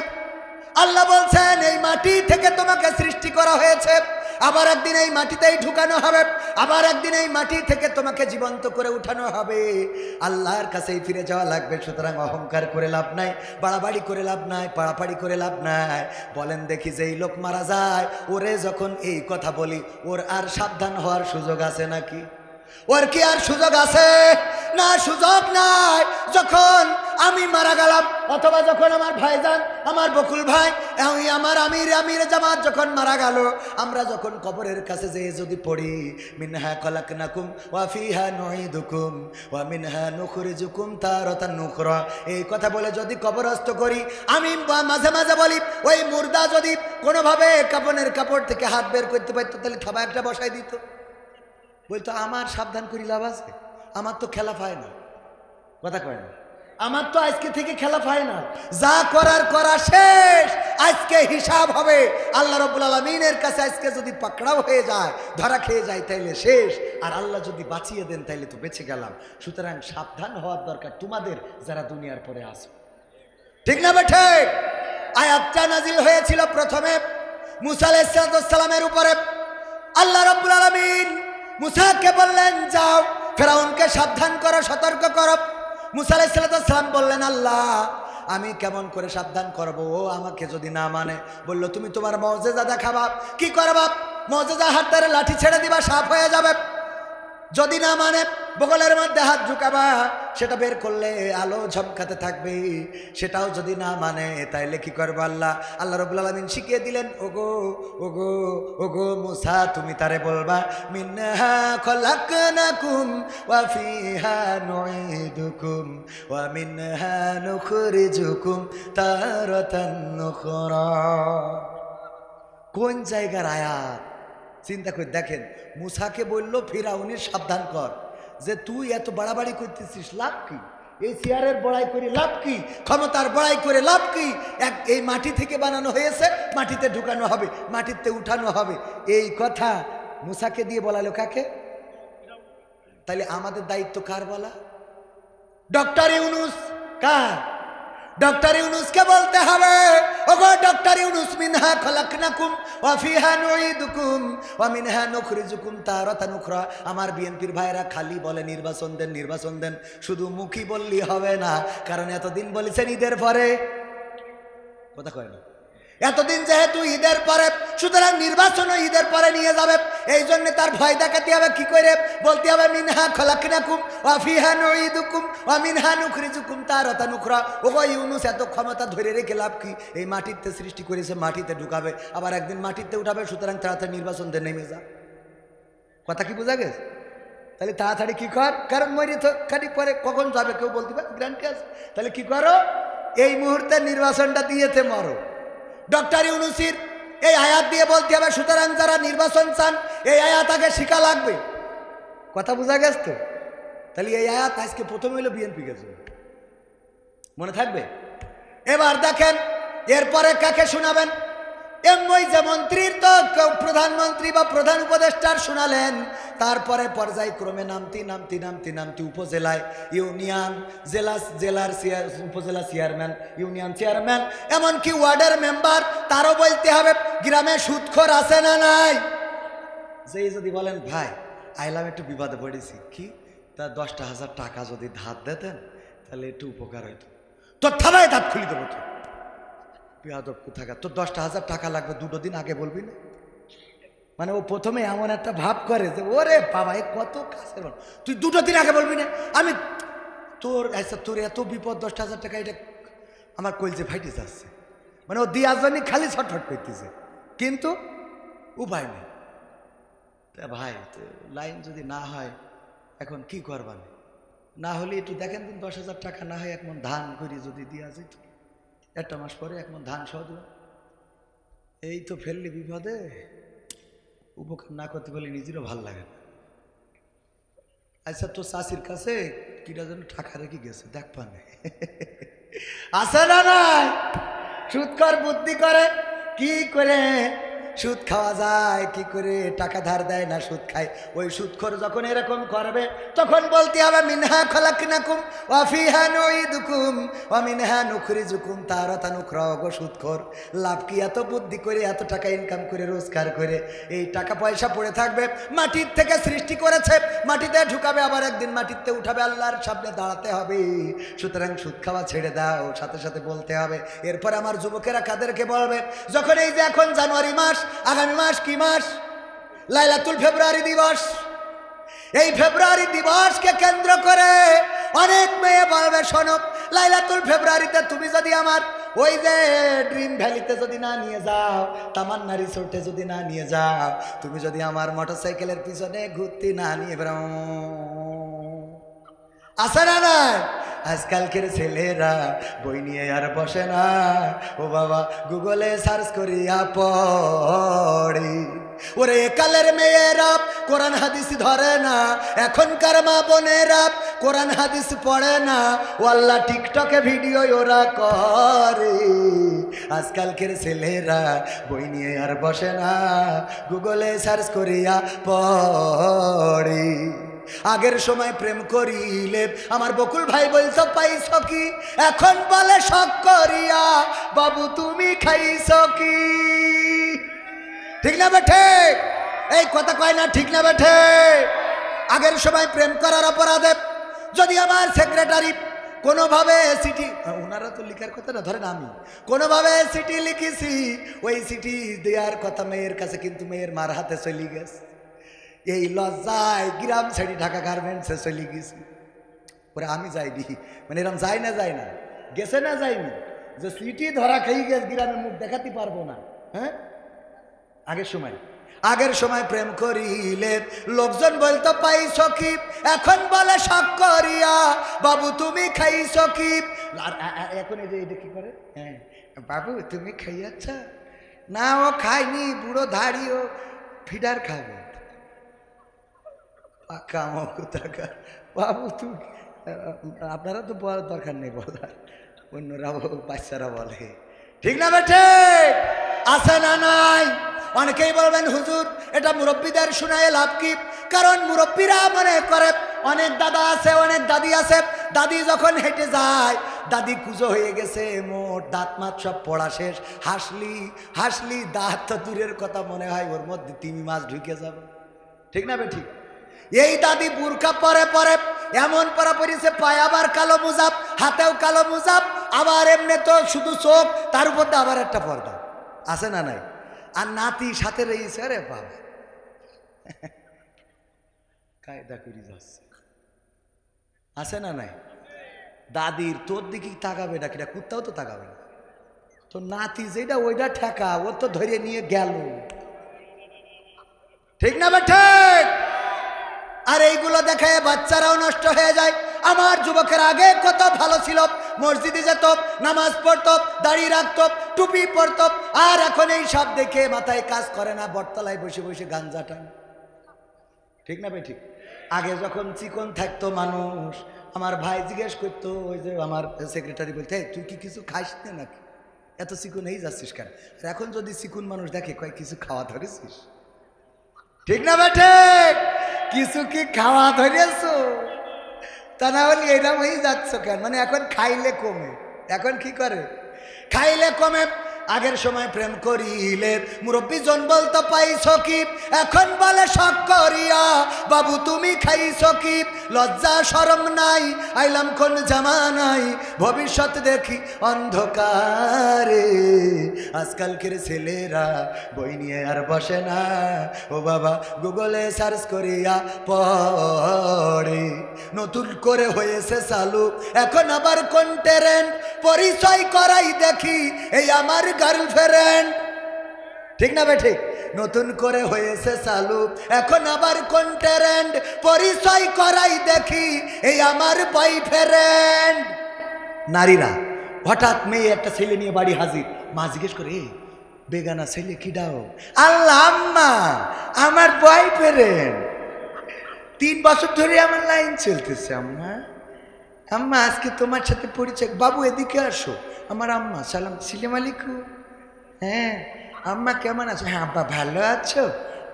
আল্লাহ বলছেন এই মাটি থেকে তোমাকে সৃষ্টি করা হয়েছে, আবার একদিন এই মাটিতেই ঢুকানো হবে, আবার একদিন এই মাটি থেকে তোমাকে জীবন্ত করে উঠানো হবে। আল্লাহর কাছেই ফিরে যাওয়া লাগবে। সুতরাং অহংকার করে লাভ নাই, বাড়াবাড়ি করে লাভ নাই, পাড়াপাড়ি করে লাভ নাই। বলেন দেখি যেই লোক মারা যায় ওরে যখন এই কথা বলি ওর আর সাবধান হওয়ার সুযোগ আছে নাকি? ওর কি আর সুযোগ আছে? না, সুযোগ নাই। যখন আমি মারা গেলাম অথবা যখন আমার ভাইজান, আমার বকুল ভাই, আমার আমির জামাত যখন মারা গেল, আমরা যখন কবরের কাছে যেয়ে যদি পড়ি মিনহা খলাকনাকুম ওয়া ফিহা নুঈদুকুম ওয়া মিনহা নুখরিজুকুম তারাতান নুখরা, এই কথা বলে যদি কবরস্থ করি, আমি মাঝে মাঝে বলি ওই মুর্দা যদি কোনোভাবে কাপনের কাপড় থেকে হাত বের করতে পারতো তাহলে থাবা একটা বসাই দিত। বলতো আমার সাবধান করি লাভ আছে? আমার তো খেলা পায় না। কথা কয় না, আমার তো আজকে থেকে খেলা পায় না। যা করার করা শেষ, আজকে হিসাব হবে আল্লাহ রাব্বুল আলামিনের কাছে। আজকে যদি পাকড়াও হয়ে যায়, ধরা খেয়ে যায়, তাইলে শেষ। আর আল্লাহ যদি বাঁচিয়ে দেন তাইলে তো বেঁচে গেলাম। সুতরাং সাবধান হওয়ার দরকার তোমাদের যারা দুনিয়ার পরে আসো, ঠিক না বেঠে? আয়াতটা নাজিল হয়েছিল প্রথমে মুসা আলাইহিস সালামের উপরে। আল্লাহ রাব্বুল আলামিন মুসাকে বললেন যাও ফেরাউনকে সাবধান করো, সতর্ক করো। মুসা আলাইহিস সালাম বললেন আল্লাহ আমি কেমন করে সাবধান করবো, ও আমাকে যদি না মানে? বলল তুমি তোমার মুজিজা দেখাবা। কি করবা? মজেজা হাত ধরে লাঠি ছেড়ে দিবা, সাফ হয়ে যাবে। যদি না মানে বগলের মধ্যে হাত ঢুকাবা, সেটা বের করলে আলো ঝমকাতে থাকবে। সেটাও যদি না মানে তাইলে কি করবো? আল্লাহ রাব্বুল আলামিন শিখিয়ে দিলেন, ওগো ওগো ওগো মুসা, তুমি তারে বলবা মিনহা খলাকনাকুম ওয়া ফিহা নুঈদুকুম ওয়া মিনহা নুখরিজুকুম তারাতান নুখরা। কোন জায়গার আয়াত চিন্তা করে দেখেন। মুসাকে বলল ফিরাউনের সাবধান কর, যে তুই এত বাড়াবাড়ি করতেছিস, লাভ কি? এই চেয়ারের বড়াই করে লাভ কি? ক্ষমতার বড়াই করে লাভ কি? এই মাটি থেকে বানানো হয়েছে, মাটিতে ঢুকানো হবে, মাটিতে উঠানো হবে। এই কথা মুসাকে দিয়ে বলালো কাকে? তাইলে আমাদের দায়িত্ব কার বলা? ডক্টর ইউনূস। কার? ডক্টর ইউনূসকে বলতে হবে, ওগো ডক্টর ইউনূস, মিনহা খলাকনাকুম ওয়া ফিহা নুঈদুকুম ওয়া মিনহা নুখরিজুকুম তারাতান উখরা। আমার বিএনপির ভাইরা খালি বলে নির্বাচন দেন, নির্বাচন দেন, শুধু মুখী বললেই হবে না। কারণ এতদিন বলেছেন ঈদের পরে, কথা কয় না, এতদিন যেহেতু ঈদের পরে, সুতরাং নির্বাচনও ঈদের পরে নিয়ে যাবে। এই জন্য তার ভয় দেখাতে হবে। কি করে? বলতে হবে মিনহা খলাকনাকুম ওয়া ফিহা নুঈদুকুম ওয়া মিনহা নুখরিজুকুম তারাতান উখরা। ওগো ইউনূস, এত ক্ষমতা ধরে রেখে লাভ কি? এই মাটিতে সৃষ্টি করেছে, মাটিতে ঢুকাবে, আবার একদিন মাটিতে উঠাবে। সুতরাং তাড়াতাড়ি নির্বাচন দিয়ে নেমে যা। কথা কি বোঝা গেছে? তাহলে তাড়াতাড়ি কি কর, কারণ মরে তো খানিক পরে কখন যাবে কেউ বলতে পারে, গ্যারান্টি আছে। তাহলে কি করো? এই মুহূর্তে নির্বাচনটা দিয়েতে মরো। ডক্টর ইউনূসের এই আয়াত দিয়ে বলতে হবে, সুতরাং যারা নির্বাচন চান এই আয়াত আগে শিখা লাগবে। কথা বোঝা গেছে তো? তাহলে এই আয়াত আজকে প্রথমে হলো বিএনপি গেছে, মনে থাকবে। এবার দেখেন এরপরে কাকে শোনাবেন? এমনি যে মন্ত্রীর তো প্রধানমন্ত্রী বা প্রধান উপদেষ্টার শোনালেন, তারপরে পর্যায়ক্রমে নামতি নামতি নামতি নামতি উপজেলায় ইউনিয়ন, জেলার উপজেলা চেয়ারম্যান, ইউনিয়ন চেয়ারম্যান, এমনকি ওয়ার্ডের মেম্বার, তারও বলতে হবে গ্রামে সুদখোর আছে না নাই। যেই যদি বলেন ভাই আইলাম একটু বিবাদে পড়েছি, কি তা 10,000 টাকা যদি ধার দিতেন তাহলে একটু উপকার হইতো, তোর থানায় দাঁত খুলি দেবো। তো বেয়াদব কোথাকা, তোর 10,000 টাকা লাগবে, 2 দিন আগে বলবি না? মানে ও প্রথমে এমন একটা ভাব করে যে ওরে বাবা এ কত কাছে, তুই 2 দিন আগে বলবি না? আমি তোর তোর এত বিপদ, 10,000 টাকা, এটা আমার কলজে ফাইটে যাচ্ছে। মানে ও দিয়ার জন্য খালি ছটফট করতেছে, কিন্তু উপায় নেই। তা ভাই লাইন যদি না হয় এখন কি করবান? না হলে একটু দেখেন দিন 10,000 টাকা না হয় 1 মণ ধান করে যদি দিয়া যেত, 1 মাস পরে 1 মণ ধান সহ দেব। এই তো ফেললি বিপদে, উপকার না করতে বলে নিজেরও ভাল লাগে না। আচ্ছা, তো চাষির কাছে কিটা যেন টাকা রেখে গেছে, দেখ পানে আছে না নাই? সুদখোর বুদ্ধি করে, কি করে সুদ খাওয়া যায়, কি করে টাকা ধার দেয় না সুদ খায়। ওই সুদখোর যখন এরকম করবে তখন বলতে হবে মিনহা খলাকনাকুম ওয়া ফিহা নুঈদুকুম ওয়া মিনহা নুখরিজুকুম তারাতান উখরা। গো সুদখোর, লাভ কি? এত বুদ্ধি করে, এত টাকা ইনকাম করে, রোজগার করে এই টাকা পয়সা পড়ে থাকবে, মাটির থেকে সৃষ্টি করেছে, মাটিতে ঢুকাবে, আবার একদিন মাটিতে উঠাবে, আল্লাহর সামনে দাঁড়াতে হবে। সুতরাং সুদ খাওয়া ছেড়ে দাও। সাথে সাথে বলতে হবে এরপর আমার যুবকেরা কাদেরকে বলবে, যখন এই যে এখন জানুয়ারি মাস, আগামী মাস কি মাস? লাইলাতুল ফেব্রুয়ারি দিবস। এই ফেব্রুয়ারি দিবসকে কেন্দ্র করে অনেক মেয়ে বলবে, শোনো লাইলাতুল ফেব্রুয়ারিতে তুমি যদি আমার ওই যে ড্রিম ভ্যালিতে যদি না নিয়ে যাও, তামান্না রিসোর্টে যদি না নিয়ে যাও, তুমি যদি আমার মোটরসাইকেলের পিছনে ঘুরতে না নিয়ে বেরো, আসে না নাই? আজকালকের ছেলেরা বই নিয়ে আর বসে না, ও বাবা গুগলে সার্চ করিয়া পড়ে। ওরে একালের মেয়েরা কোরআন হাদিস ধরে না, এখনকার মা বোনেরা কোরআন হাদিস পড়ে না, ও আল্লাহ টিকটকে ভিডিও ওরা করে। আজকালকের ছেলেরা বই নিয়ে আর বসে না, গুগলে সার্চ করিয়া পড়ে। আগের সময় প্রেম করিলে আমার বকুল ভাই বলতো পাইছ কি, এখন বলে শখ করিয়া বাবু তুমি খাইছ কি? ঠিক না বেঠে? এই কথা কয় না, ঠিক না বেঠে? আগের সময় প্রেম করার অপরাধে যদি আমার সেক্রেটারি কোনোভাবে চিঠি, ওনারা তো লিখার কথা না, ধরেন আমি কোনোভাবে চিঠি লিখেছি, ওই চিঠি দেওয়ার কথা মেয়ের কাছে, কিন্তু মেয়ের মার হাতে চলে গেছে। এই লজ্জায় গ্রাম ছেড়ে ঢাকা গার্মেন্টসে চলে গেছি। পরে আমি যাইনি, মানে এরকম যাই না গেছে না যাইনি, যে চিঠি ধরা খেয়ে গেছে গ্রামে মুখ দেখাতে পারবো না। হ্যাঁ, আগের সময় প্রেম করিলে লোকজন বলতো পাইছ কি, এখন বলে শখ করিয়া বাবু তুমি খাইছ কি। আর এখন এই যে এটা কি করে, হ্যাঁ বাবু তুমি খাইয়াছ না, ও খায়নি, বুড়ো ধাড়ি, ও ফিডার খাবে। বাবু তুমি, আপনারা তো বলার দরকার নেই বলার, অন্যরা বাচ্চারা বলে, ঠিক না বেঠে? আছে না নাই? অনেকেই বলবেন হুজুর এটা মুরব্বীদের শোনায় লাভ কি? কারণ মুরব্বীরা মনে করে, অনেক দাদা আছে, অনেক দাদি আছে, দাদি যখন হেঁটে যায়, দাদি কুজো হয়ে গেছে, মোট দাঁত মাত সব পড়া শেষ, হাসলি দাঁত তো দূরের কথা, মনে হয় ওর মধ্যে তিমি মাছ ঢুকে যাবে, ঠিক না বে ঠিক? এই দাদি বুরকা পরে এমন পরা পরিছে, পায়ে আবার কালো মুজাব, হাতেও কালো মুজাব, আবার এমনি তো শুধু চোখ, তার উপর আবার একটা পর্দা, আছে না নাই? আর নাতি সাথে রয়েছে, আরে বাবা কায়দা করে যাচ্ছে, আছে না নাই? দাদির তোর দিকে তাকাবে না, কিনা কুত্তাও তো তাকাবে না, তো নাতি যেটা ওইটা ঠেকা, ও তো ধরে নিয়ে গেল, ঠিক না বে ঠিক? আর এইগুলো দেখে বাচ্চারাও নষ্ট হয়ে যায়। আমার যুবকের আগে কত ভালো ছিল, মসজিদে যেত, নামাজ পড়ত, দাড়ি রাখত, টুপি পরত, আর এখন এই সব দেখে মাথায় কাজ করে না, বটতলায় বসে বসে গাঞ্জা টান, ঠিক না ভাই ঠিক? আগে যখন চিকন থাকতো মানুষ, আমার ভাই জিজ্ঞেস করতো, ওই যে আমার সেক্রেটারি বলতে, তুই কি কিছু খাইস না নাকি, এত চিকন হয়ে যাচ্ছিস কেন? এখন যদি চিকন মানুষ দেখে, কয় কিছু খাওয়া ধরেছিস, ঠিক না ভাই ঠিক? কিছু কি খাওয়া ধরেছ? তা না হলে এরকম হয়ে যাচ্ছ কেন? মানে এখন খাইলে কমে, এখন কি করে? খাইলে কমে। আগের সময় প্রেম করিলে মুরব্বী জন বলতো পাইছ কি, এখন বলে শখ করিয়া বাবু তুমি খাইছ কি। লজ্জা শরম নাই, আইলাম কোন জামানাই, ভবিষ্যৎ দেখি অন্ধকারে। আজকালকের ছেলেরা বই নিয়ে আর বসে না, ও বাবা গুগলে সার্চ করিয়া পড়ে। নতুন করে হয়েছে চালু এখন আবার কোন ট্রেন্ড, পরিচয় করাই দেখি এই আমার গার্লফ্রেন্ড, ঠিক না ভাই ঠিক? নতুন করে হয়েছে চালু এখন আবার কোন ট্রেন্ড, পরিচয় করাই দেখি এই আমার বয়ফ্রেন্ড। নারীরা হঠাৎ মেয়ে একটা ছেলে নিয়ে বাড়ি হাজির, মা জিজ্ঞেস করে, বেগানা ছেলে কি দাও? আল্লাহ আম্মা আমার বয়ফ্রেন্ড, 3 বছর ধরে আমার লাইন চলতেছে। আম্মা আম্মা আজকে তোমার সাথে পরিচয়, বাবু এদিকে আসো। আমার আম্মা, সালাম সালাম আলাইকুম। হ্যাঁ আম্মা কেমন আছো? হ্যাঁ আব্বা ভালো আছো?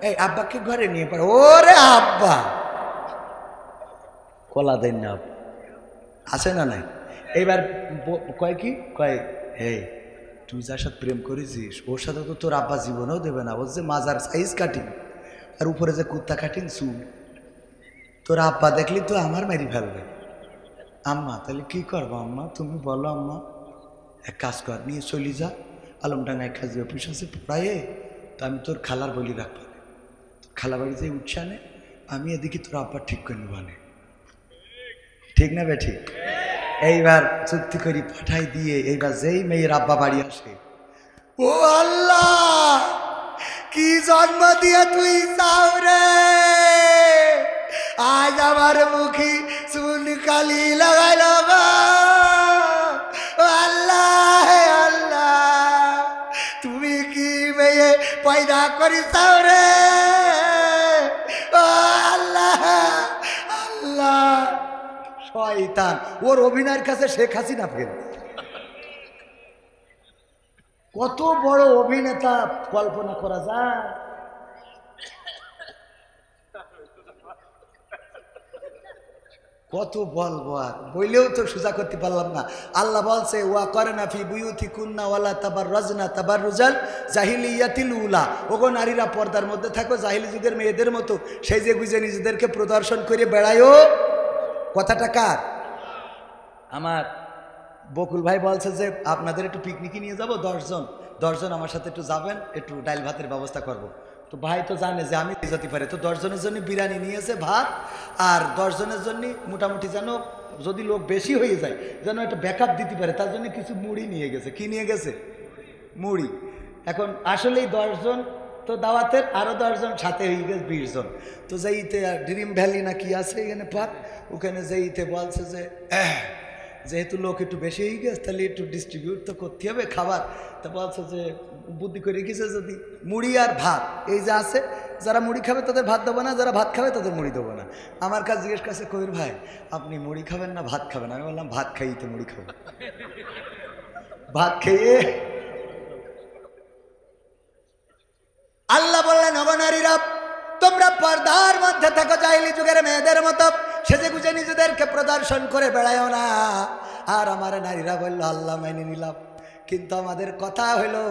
এই আব্বাকে ঘরে নিয়ে পড়ো। ওরে আব্বা কলা দেন না, আছে না নাই? এইবার কয় কি কয়, এই তুই যার সাথে প্রেম করেছিস ওর সাথে তো তোর আব্বা জীবনেও দেবে না, ওর যে মাজার সাইজ কাটিং আর উপরে যে কুত্তা কাটিং চুল, তোর আব্বা দেখলি তো আমার মেরি ফেলবে। আম্মা তাহলে কি করবো আম্মা, তুমি বলো আম্মা। এক কাজ কর, নিয়ে চলি যা আলমডাঙ্গায় কাজী অফিস আছে পড়ায়ে, তো আমি তোর খালার বলি রাখবো, খালা বাড়ি যে উৎসানে আমি এদিকে তোর আব্বা ঠিক করে নেবানে, ঠিক না বে ঠিক? এইবার চুক্তি করি পাঠাই দিয়ে, এইবার যেই মেয়ের আব্বা বাড়ি আসে, ও আল্লাহ কি জন্ম দিয়ে তুই চাও রে, আজ আমার মুখে চুল কালি লাগাইল। আল্লাহ আল্লাহ তুমি কি মেয়ে পয়দা করি চাও রে, আল্লাহ আল্লাহ। শয়তান, ওর অভিনয়ের কাছে শেখ হাসিনা ফেল। কত বড় অভিনেতা কল্পনা করা যায়? কত বলবো, আর বইলেও তো সোজা করতে পারলাম না। আল্লাহ বলছে, ওয়া করনা ফি বুয়ুতিকুন্না ওয়ালা তাবাররাজনা তাবাররুজাল জাহিলিয়াতিল উলা। ওগো নারীরা পর্দার মধ্যে থাকো, জাহিলি যুগের মেয়েদের মতো সেজে গুজে নিজেদেরকে প্রদর্শন করে বেড়ায়ও। কথাটা কার? আমার বকুল ভাই বলছে যে আপনাদের একটু পিকনিকে নিয়ে যাব 10 জন আমার সাথে একটু যাবেন, একটু ডাল ভাতের ব্যবস্থা করব। তো ভাই তো জানে যে আমি যেতে পারি, তো 10 জনের জন্য বিরিয়ানি নিয়েছে ভাত, আর 10 জনের জন্য মোটামুটি যেন যদি লোক বেশি হয়ে যায় যেন একটা ব্যাকআপ দিতে পারে, তার জন্য কিছু মুড়ি নিয়ে গেছে। কি নিয়ে গেছে? মুড়ি। এখন আসলেই 10 জন তো দাওয়াতের, আরও 10 জন সাথে হয়ে গেছে 20 জন। তো যেইতে ড্রিম ভ্যালি না কি আছে এখানে পার্ক, ওখানে যেইতে বলছে যে যেহেতু লোক একটু বেশি হয়ে গেছে তাহলে একটু ডিস্ট্রিবিউট তো করতে হবে খাবার। তা বলছে যে বুদ্ধি করে রেখেছে যদি মুড়ি আর ভাত এই যে আছে, যারা মুড়ি খাবে তাদের ভাত দেবো না, যারা ভাত খাবে তাদের মুড়ি দেবো না। আমার কাছে জিজ্ঞেস করছে কবির ভাই আপনি মুড়ি খাবেন না ভাত খাবেন? আমি বললাম ভাত খাইয়ে তো মুড়ি খাবো। ভাত খেয়ে আল্লাহ বললেন অগনারীরা তোমরা পর্দার মধ্যে থাকো, জাহিলি যুগের মেয়েদের মতো সেজে গুজে নিজেদেরকে প্রদর্শন করে বেড়ায়ও না। আর আমার নারীরা বলল আল্লাহ মাইনে নিলাম, কিন্তু আমাদের কথা হলো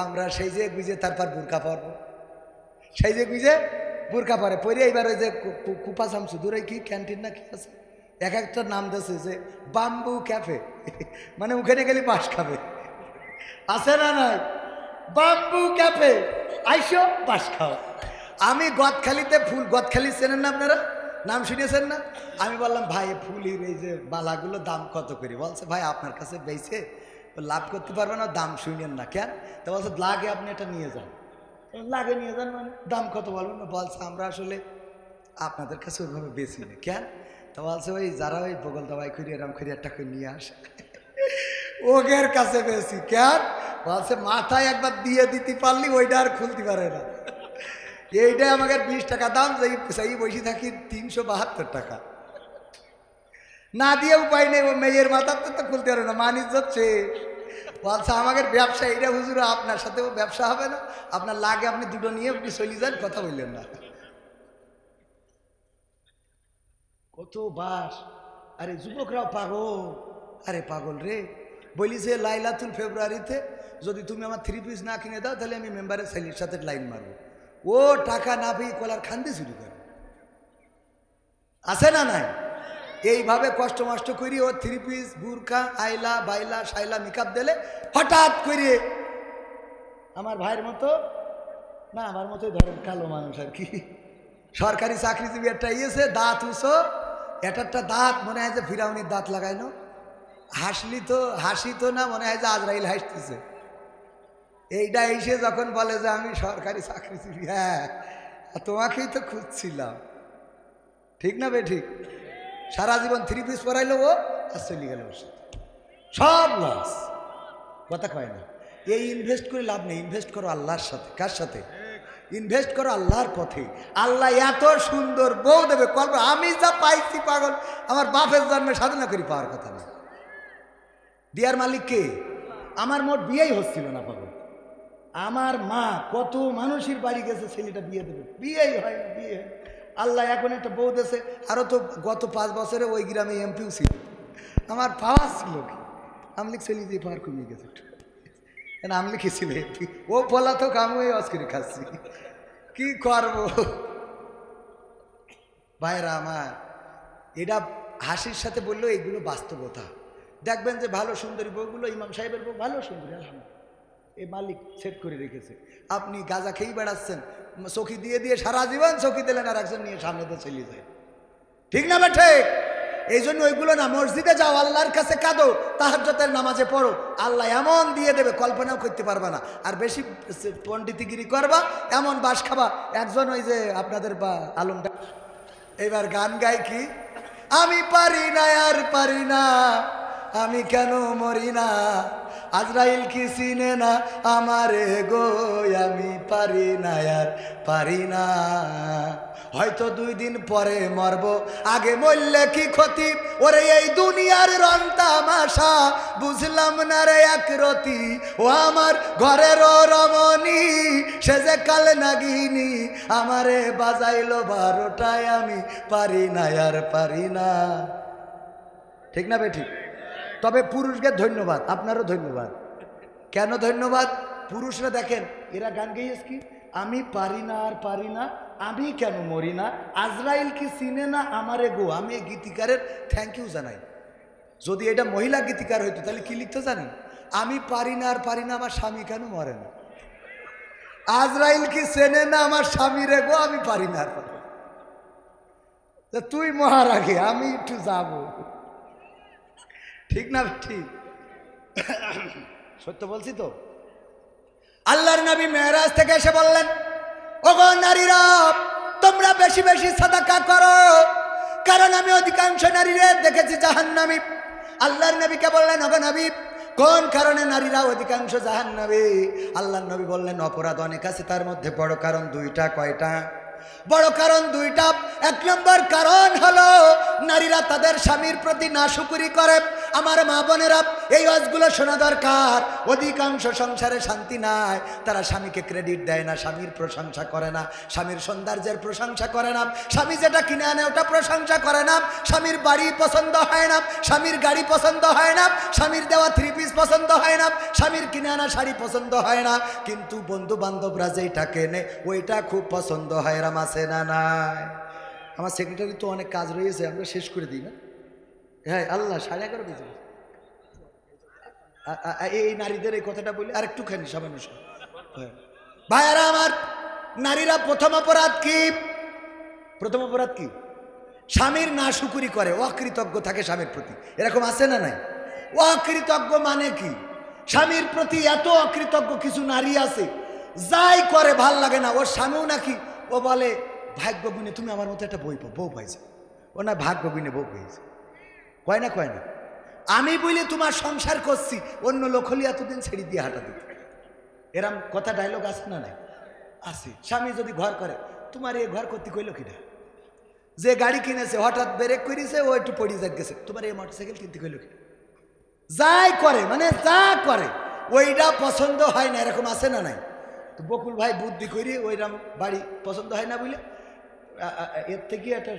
আমরা সেই যে গুজে তারপর বোরকা পরবো, সেই যে গুজে বোরকা পরে পরে এইবার ওই যে কুপা শামসুদুর ওই কি ক্যান্টিন না কি আছে এক একটা নাম দিয়েছে যে বাম্বু ক্যাফে, মানে ওখানে গেলে পাশ খাবে, আছে না নাই? বাম্বু ক্যাফে আইসো পাশ খাও। আমি গদখালিতে ফুল, গদখালি চেনেন না আপনারা? নাম শুনেছেন না? আমি বললাম ভাই ফুলের এই যে মালাগুলো দাম কত করে? বলছে ভাই আপনার কাছে বেচে লাভ করতে পারবে না, দাম শুনেন না। কেন? তো বলছে লাগে আপনি এটা নিয়ে যান। লাগে নিয়ে যান মানে দাম কত বলবেন না? বলছে আমরা আসলে আপনাদের কাছে ওইভাবে বেশি না। কেন? তো বলছে ওই যারা ওই বগল দাবাই করি এরম করে একটা করে নিয়ে আসে ওগের কাছে বেশি। কেন? বলছে মাথায় একবার দিয়ে দিতে পারলি ওইটা আর খুলতে পারে না। এইটাই আমাকে 20 টাকা দাম, সেই বসে থাকি 372 টাকা না দিয়ে উপায় নেই। ও মেয়ের মাথার তো খুলতে পারে না, মানিজ যাচ্ছে। বলছে আমাকে ব্যবসা এইটা হুজুর, আপনার সাথেও ব্যবসা হবে না, আপনার লাগে আপনি দুটো নিয়ে আপনি চলে যান, কথা বললেন না। কত বাস। আরে যুবকরাও পাগল, আরে পাগল রে। বলিছে লাইলাতুল ফেব্রুয়ারিতে যদি তুমি আমার 3 পিস না কিনে দাও তাহলে আমি মেম্বারের ছেলের সাথে লাইন মারবো। ও টাকা না পেয়ে কলার খান্দি শুরু করে, আছে না নাই? এইভাবে কষ্ট মষ্ট করি ও 3 পিস বুরকা আইলা বাইলা সাইলা মেকআপ দিলে হঠাৎ করে আমার ভাইয়ের মতো না, আমার মতোই ধরেন কালো মানুষ আর কি, সরকারি চাকরিজীবী একটা ইয়েছে, দাঁত উঁচো, একটা দাঁত মনে হয় যে ফিরাউনির দাঁত লাগাইনো, হাসি তো না, মনে হয় যে আজরাইল হাসতেছে। এইটা এসে যখন বলে যে আমি সরকারি চাকরিজীবী, হ্যাঁ তোমাকেই তো খুঁজছিলাম, ঠিক না বে ঠিক? সারা জীবন 3 পিস পরাইলো ও আর চলে গেল, সব লস, কথা কয় না। এই ইনভেস্ট করে লাভ নেই, ইনভেস্ট করো আল্লাহর সাথে। কার সাথে? ইনভেস্ট করো আল্লাহর পথে। আল্লাহ এত সুন্দর বউ দেবে, কল্পনা আমি যা পাইছি পাগল, আমার বাপের জন্মে সাধনা করি পাওয়ার কথা না। বিয়ার মালিক কে? আমার মোট বিয়েই হচ্ছিল না পাগল। আমার মা কত মানুষের বাড়ি গেছে ছেলেটা বিয়ে দেবে, বিয়েই হয় না, বিয়ে। আল্লাহ এখন একটা বউ দেশে, আরও তো গত 5 বছরে ওই গ্রামে এমপিও ছিল, আমার পাওয়া ছিল কি আমলিক ছেলে দিয়ে পাওয়ার কমিয়ে গেছে একটু, আমি লিখেছিল ও বলা তো আমি অজ করে খাচ্ছি, কি করবো ভাইরা আমার। এটা হাসির সাথে বললো এগুলো বাস্তবতা। দেখবেন যে ভালো সুন্দরী বউগুলো, ইমাম সাহেবের বউ ভালো সুন্দরী, আলহামদুলিল্লাহ এই মালিক সেট করে রেখেছে। আপনি গাঁজা খেয়েই বেড়াচ্ছেন, চকি দিয়ে দিয়ে সারা জীবন চকি দিলেন আর একজন নিয়ে সামনে তো চলে যায়, ঠিক না বেঠে? এই জন্য ওইগুলো না, মসজিদে যাও, আল্লাহর কাছে কাঁদো, তাহাজ্জুদের নামাজে পড়ো, আল্লাহ এমন দিয়ে দেবে কল্পনাও করতে পারবা না। আর বেশি পণ্ডিতিগিরি করবা, এমন বাস খাবা। একজন ওই যে আপনাদের বা আলমটা এবার গান গায় কি, আমি পারি না আর পারি না, আমি কেন মরি না, আজরাইল কি চিনে না আমারে গো, আমি পারি না আর পারি না, হয়তো 2 দিন পরে মরবো, আগে মরলে কি ক্ষতি, ওরে এই দুনিয়ার রং তামাশা বুঝলাম না রে একরতি, ও আমার ঘরের রমণী সে যে কাল নাগিনী, আমারে বাজাইলো 12টায়, আমি পারি না আর পারি না, ঠিক না বেঠিক? তবে পুরুষকে ধন্যবাদ, আপনারও ধন্যবাদ। কেন ধন্যবাদ? পুরুষরা দেখেন এরা গান গেয়েছে কি, আমি পারি না আর পারি না, আমি কেন মরি না, আজরাইল কি চিনে না আমারে গো। আমি এই গীতিকারের থ্যাংক ইউ জানাই, যদি এটা মহিলা গীতিকার হইতো তাহলে কি লিখতে জানেন? আমি পারি না আর পারি না, আমার স্বামী কেন মরে না? আজরাইল কি চেনে না আমার স্বামী রে গো, আমি পারি না আর পারি না। তুই মহারাগে, আমি একটু যাব, ঠিক না? ঠিক সত্য বলছি তো। আল্লাহর নবী মেরাজ থেকে এসে বললেন, ওগো নারীরা, তোমরা বেশি বেশি সাদাকা করো, কারণ আমি অধিকাংশ নারীরা দেখেছি জাহান্নামী। আল্লাহর নবীকে বললেন, ওগো নবী, কোন কারণে নারীরা অধিকাংশ জাহান্নামী? আল্লাহর নবী বললেন, অপরাধ অনেক আছে, তার মধ্যে বড় কারণ দুইটা। কয়টা? বড় কারণ দুইটা। এক নম্বর কারণ হলো নারীরা তাদের স্বামীর প্রতি নাশুকরি করে। আমার মা বোনেরা, এই ওয়াজগুলো শোনা দরকার। অধিকাংশ সংসারে শান্তি নাই, তারা স্বামীকে ক্রেডিট দেয় না, স্বামীর প্রশংসা করে না, স্বামীর সৌন্দর্যের প্রশংসা করে না, স্বামী যেটা কিনে আনে ওটা প্রশংসা করে না, স্বামীর বাড়ি পছন্দ হয় না, স্বামীর গাড়ি পছন্দ হয় না, স্বামীর দেওয়া 3 পিস পছন্দ হয় না, স্বামীর কিনে আনা শাড়ি পছন্দ হয় না, কিন্তু বন্ধু বান্ধবরা যেটা কেনে ওইটা খুব পছন্দ হয়। এরম আছে না নাই? আমার সেক্রেটারি তো অনেক কাজ রয়েছে, আমরা শেষ করে দিই না? হ্যাঁ, আল্লাহ 11:30 বেজে। এই নারীদের এই কথাটা বলি আর একটুখানি সামান্য। ভাইয়ারা আমার, নারীরা প্রথম অপরাধ কি? প্রথম অপরাধ কি? স্বামীর নাশুকুরি করে, অকৃতজ্ঞ থাকে স্বামীর প্রতি। এরকম আছে না নাই? অকৃতজ্ঞ মানে কি? স্বামীর প্রতি এত অকৃতজ্ঞ কিছু নারী আছে, যাই করে ভাল লাগে না। ওর স্বামীও নাকি, ও বলে ভাগ্য গুণে তুমি আমার মতো একটা বউ পাইছে, ও না ভাগ্য গুণে বউ পেয়েছে। কয় না? কয় না? আমি বলি তোমার সংসার করছি, অন্য লোক হলে এতদিন ছেড়ে দিয়ে হাঁটা দিত। এরম কথা ডায়লগ আছে না নাই? আছে। স্বামী যদি ঘর করে, তোমার এই ঘর করতে কইল কিনা? যে গাড়ি কিনেছে হঠাৎ ব্রেক করেছে, ও একটু পড়ে যাক গেছে, তোমার এই মোটরসাইকেল কিনতে কইল কিনা? যাই করে, মানে যা করে ওইটা পছন্দ হয় না। এরকম আছে না নাই? তো বকুল ভাই বুদ্ধি করি ওইরকম বাড়ি পছন্দ হয় না বুঝলে এর থেকে একটা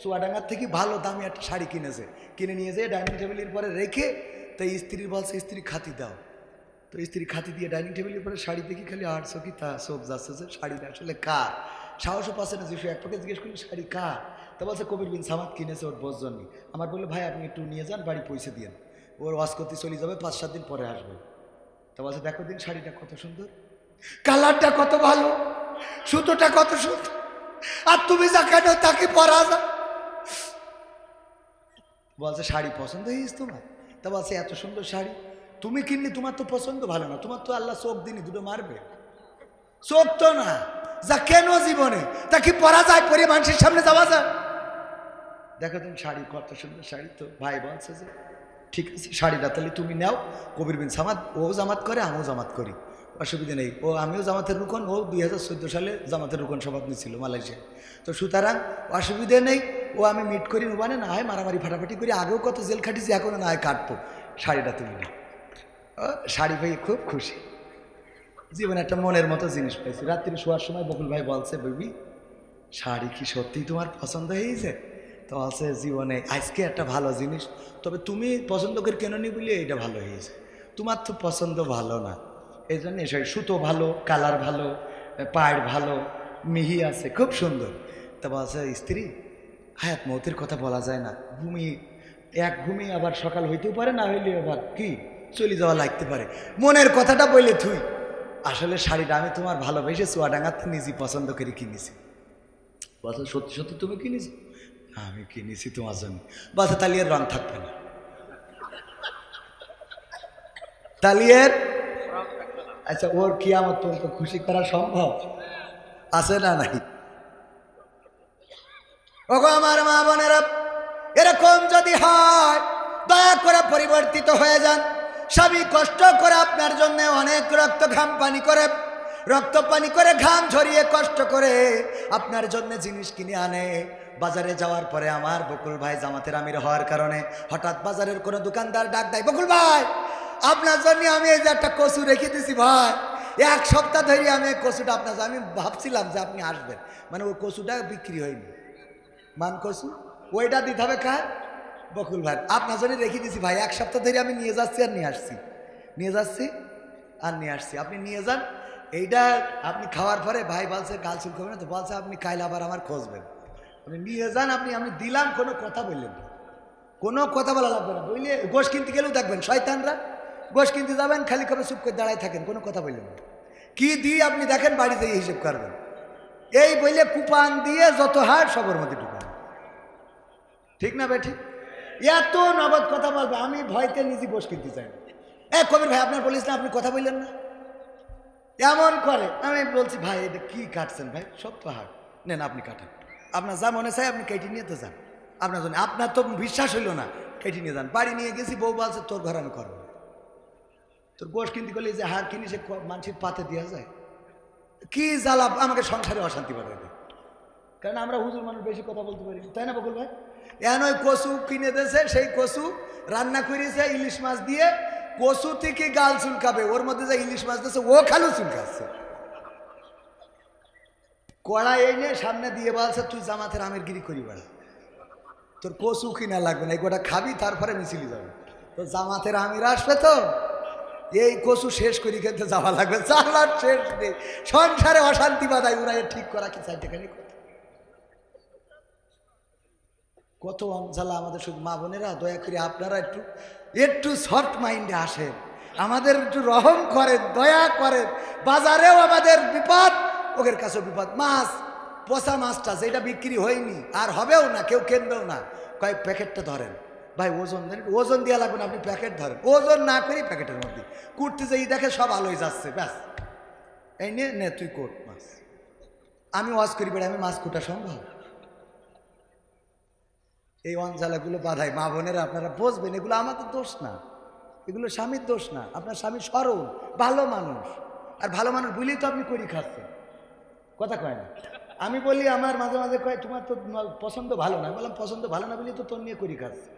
চুয়াডাঙ্গার থেকে ভালো দামি একটা শাড়ি কিনেছে, কিনে নিয়ে যেয়ে ডাইনিং টেবিলের পরে রেখে, তো স্ত্রী বলছে, স্ত্রী খাতি দাও। তো স্ত্রী খাতি দিয়ে ডাইনিং টেবিলের পরে শাড়ি দেখি খালি আটশো কি তা সব যাচ্ছে যে শাড়িটা আসলে কার। সাহসও পাচ্ছে না যে সে এক পাকে জিজ্ঞেস করলি শাড়ি কার। তা বলছে কবির বিন সামাদ কিনেছে ওর বস জন্যই। আমার বললো ভাই আপনি একটু নিয়ে যান, বাড়ি পৌঁছে দিন, ওর ওয়াশ করতে চলে যাবে, 5-7 দিন পরে আসবে। তা বলছে দেখো দিন শাড়িটা কত সুন্দর, কালারটা কত ভালো, সুতোটা কত সুন্দর, আর তুমি যা কেন তাকে পরা যা। বলছে শাড়ি পছন্দ হয়েছে তোমার? তা বলছে এত সুন্দর শাড়ি তুমি কিনলে, তোমার তো পছন্দ ভালো না, তোমার তো আল্লাহ চোখ দিনি, দুটো মারবে। চোখ তো না, যা কেন জীবনে তা কি পরা যায়, পরে মানুষের সামনে যাওয়া যায়? দেখো তুমি শাড়ি কত সুন্দর শাড়ি। তো ভাই বলছে যে ঠিক আছে শাড়িটা তাহলে তুমি নাও। কবির বিন সামাদ ও জামাত করে, আমিও জামাত করি, অসুবিধা নেই। ও আমিও জামাতের রুকন, ও 2014 সালে জামাতের রুকন শপথ নিয়েছিল মালয়েশিয়া। তো সুতরাং অসুবিধে নেই, ও আমি মিট করি, মানে না হয় মারামারি ফাটাফাটি করি, আগেও কত জেল খাটিছি, এখনও না হয় কাটবো। শাড়িটা তুমি না। শাড়ি পেয়ে খুব খুশি, জীবনে একটা মনের মতো জিনিস পাইছি। রাত্রি শোয়ার সময় বকুল ভাই বলছে বেবি শাড়ি কি সত্যিই তোমার পছন্দ হয়েছে? তো বলছে জীবনে আজকে একটা ভালো জিনিস, তবে তুমি পছন্দ করে কেন নি বলি এইটা ভালো হয়েছে, তোমার তো পছন্দ ভালো না, এই জন্য এসব সুতো ভালো, কালার ভালো, পাড় ভালো, মিহি আছে, খুব সুন্দর। তা বলছে স্ত্রী হায়াত মৌতের কথা বলা যায় না, এক ঘুমি আবার সকাল হইতেও পারে, না হইলে আবার কি চলে যাওয়া লাগতে পারে, মনের কথাটা বললে তুই আসলে শাড়িটা আমি তোমার ভালোবেসে চুয়াডাঙ্গাতে নিজে পছন্দ করে কিনেছি। বলছে সত্যি সত্যি তুমি কিনেছি? আমি কিনেছি তোমার জন্য। বলছে তাহলে এর রং থাকবে না, তাহলে এর আচ্ছা ওর কিয়ামত পর্যন্ত খুশি করা সম্ভব আছে না নাই? ওগো আমার মা বোনেরা, এরকম যদি হয় দয়া করে পরিবর্তিত হয়ে যান। স্বামী কষ্ট করে আপনার জন্য অনেক রক্ত পানি করে ঘাম ঝরিয়ে কষ্ট করে আপনার জন্য জিনিস কিনে আনে। বাজারে যাওয়ার পরে আমার বকুল ভাই জামাতের আমির হওয়ার কারণে হঠাৎ বাজারের কোনো দোকানদার ডাক দেয়, বকুল ভাই আপনার জন্য আমি এই যে একটা কচু রেখে দিছি ভাই, 1 সপ্তাহ ধরে আমি এই কচুটা আপনার, আমি ভাবছিলাম যে আপনি আসবেন, মানে ওই কচুটা বিক্রি হয়নি, মান কচু ওইটা দিতে হবে কার? বকুল ভাই আপনার জন্য রেখে দিছি ভাই, 1 সপ্তাহ ধরে আমি নিয়ে যাচ্ছি আর নিয়ে আসছি, আপনি নিয়ে যান। এইটা আপনি খাওয়ার পরে ভাই বলছে কাল শুরু করবেন, তো বলছে আপনি কাল আবার আমার খুঁজবেন, আপনি নিয়ে যান। আমি দিলাম, কোনো কথা বললেন না, কোনো কথা বলা লাগবে না, বুঝলে? গোশ কিনতে গেলেও দেখবেন শয়তানরা, গোশ কিনতে যাবেন খালি কবে চুপ করে দাঁড়ায় থাকেন, কোনো কথা বললেন না। কি দিয়ে আপনি দেখেন বাড়িতে হিসেব করবেন, এই বললে কুপান দিয়ে যত হার সবর মধ্যে ঢুকান, ঠিক না বেঠি? এত নগদ কথা বলবে, আমি ভয়তে নিজে গোশ কিনতে চাই না। কবির ভাই আপনার বলিস না, আপনি কথা বললেন না, এমন করে। আমি বলছি ভাই এটা কি কাটছেন ভাই, সব তো হার, নেন আপনি কাটেন, আপনার যা মনে চাই আপনি কেটে নিয়ে তো যান, আপনার জন্য। আপনার তো বিশ্বাস হইল না, কেটে নিয়ে যান। বাড়ি নিয়ে গেছি, বউ বলছে তোর ঘর আমি করবো, তোর গোশ কিনতে গেলে যে হার কিনি সে মানুষের পাতে দেওয়া যায়, কি জ্বালা, আমাকে সংসারে অশান্তি বাড়াই দেয়। কারণ আমরা হুজুর মানুষ বেশি কথা বলতে পারি, তাই না বকুল ভাই? এন ওই কচু কিনে দিয়েছে, সেই কচু রান্না করেছে ইলিশ মাছ দিয়ে, কচু থেকে গাল চুলকাবে, ওর মধ্যে যে ইলিশ মাছ দিয়েছে ও খালু চুলকাচ্ছে। কড়াই এনে সামনে দিয়ে বলছে তুই জামাতের আমের গিরি করি বেড়া, তোর কচু কিনা লাগবে না, এই গোটা খাবি তারপরে মিছিলি যাবে, তোর জামাতের আমির আসবে তো এই কচু শেষ করি খেতে যাওয়া লাগবে, চালার শেষ নেই। সংসারে অশান্তি বাধায় ওরা ঠিক করা কি চারটেখানি কথা। কত অঞ্চলা আমাদের শুধু মা বোনেরা, দয়া করে আপনারা একটু একটু সফট মাইন্ডে আসেন, আমাদের একটু রহম করেন, দয়া করেন। বাজারেও আমাদের বিপদ, ওদের কাছেও বিপদ। মাছ, পচা মাছটা যেটা বিক্রি হয়নি আর হবেও না, কেউ কিনবেও না, কয়েক প্যাকেটটা ধরেন ভাই, ওজন দেন, ওজন দেওয়া লাগবে না, আপনি প্যাকেট ধরেন, ওজন না করি প্যাকেটের মধ্যে কুটতে যাই দেখে সব আলোয় যাচ্ছে, ব্যাস এই নে তুই কোট মাছ। আমি ওয়াজ করি বেড়ে, আমি মাছ কুটা সম্ভব? এই অঞ্চলাগুলো বাধাই, মা বোনেরা আপনারা বুঝবেন, এগুলো আমাদের দোষ না, এগুলো স্বামীর দোষ না। আপনার স্বামী সরল ভালো মানুষ, আর ভালো মানুষ বলেই তো আপনি করি খাচ্ছেন, কথা কয় না? আমি বলি আমার মাঝে মাঝে কয় তোমার তো পছন্দ ভালো না, বললাম পছন্দ ভালো না বলি তো তোর নিয়ে করি খাচ্ছে,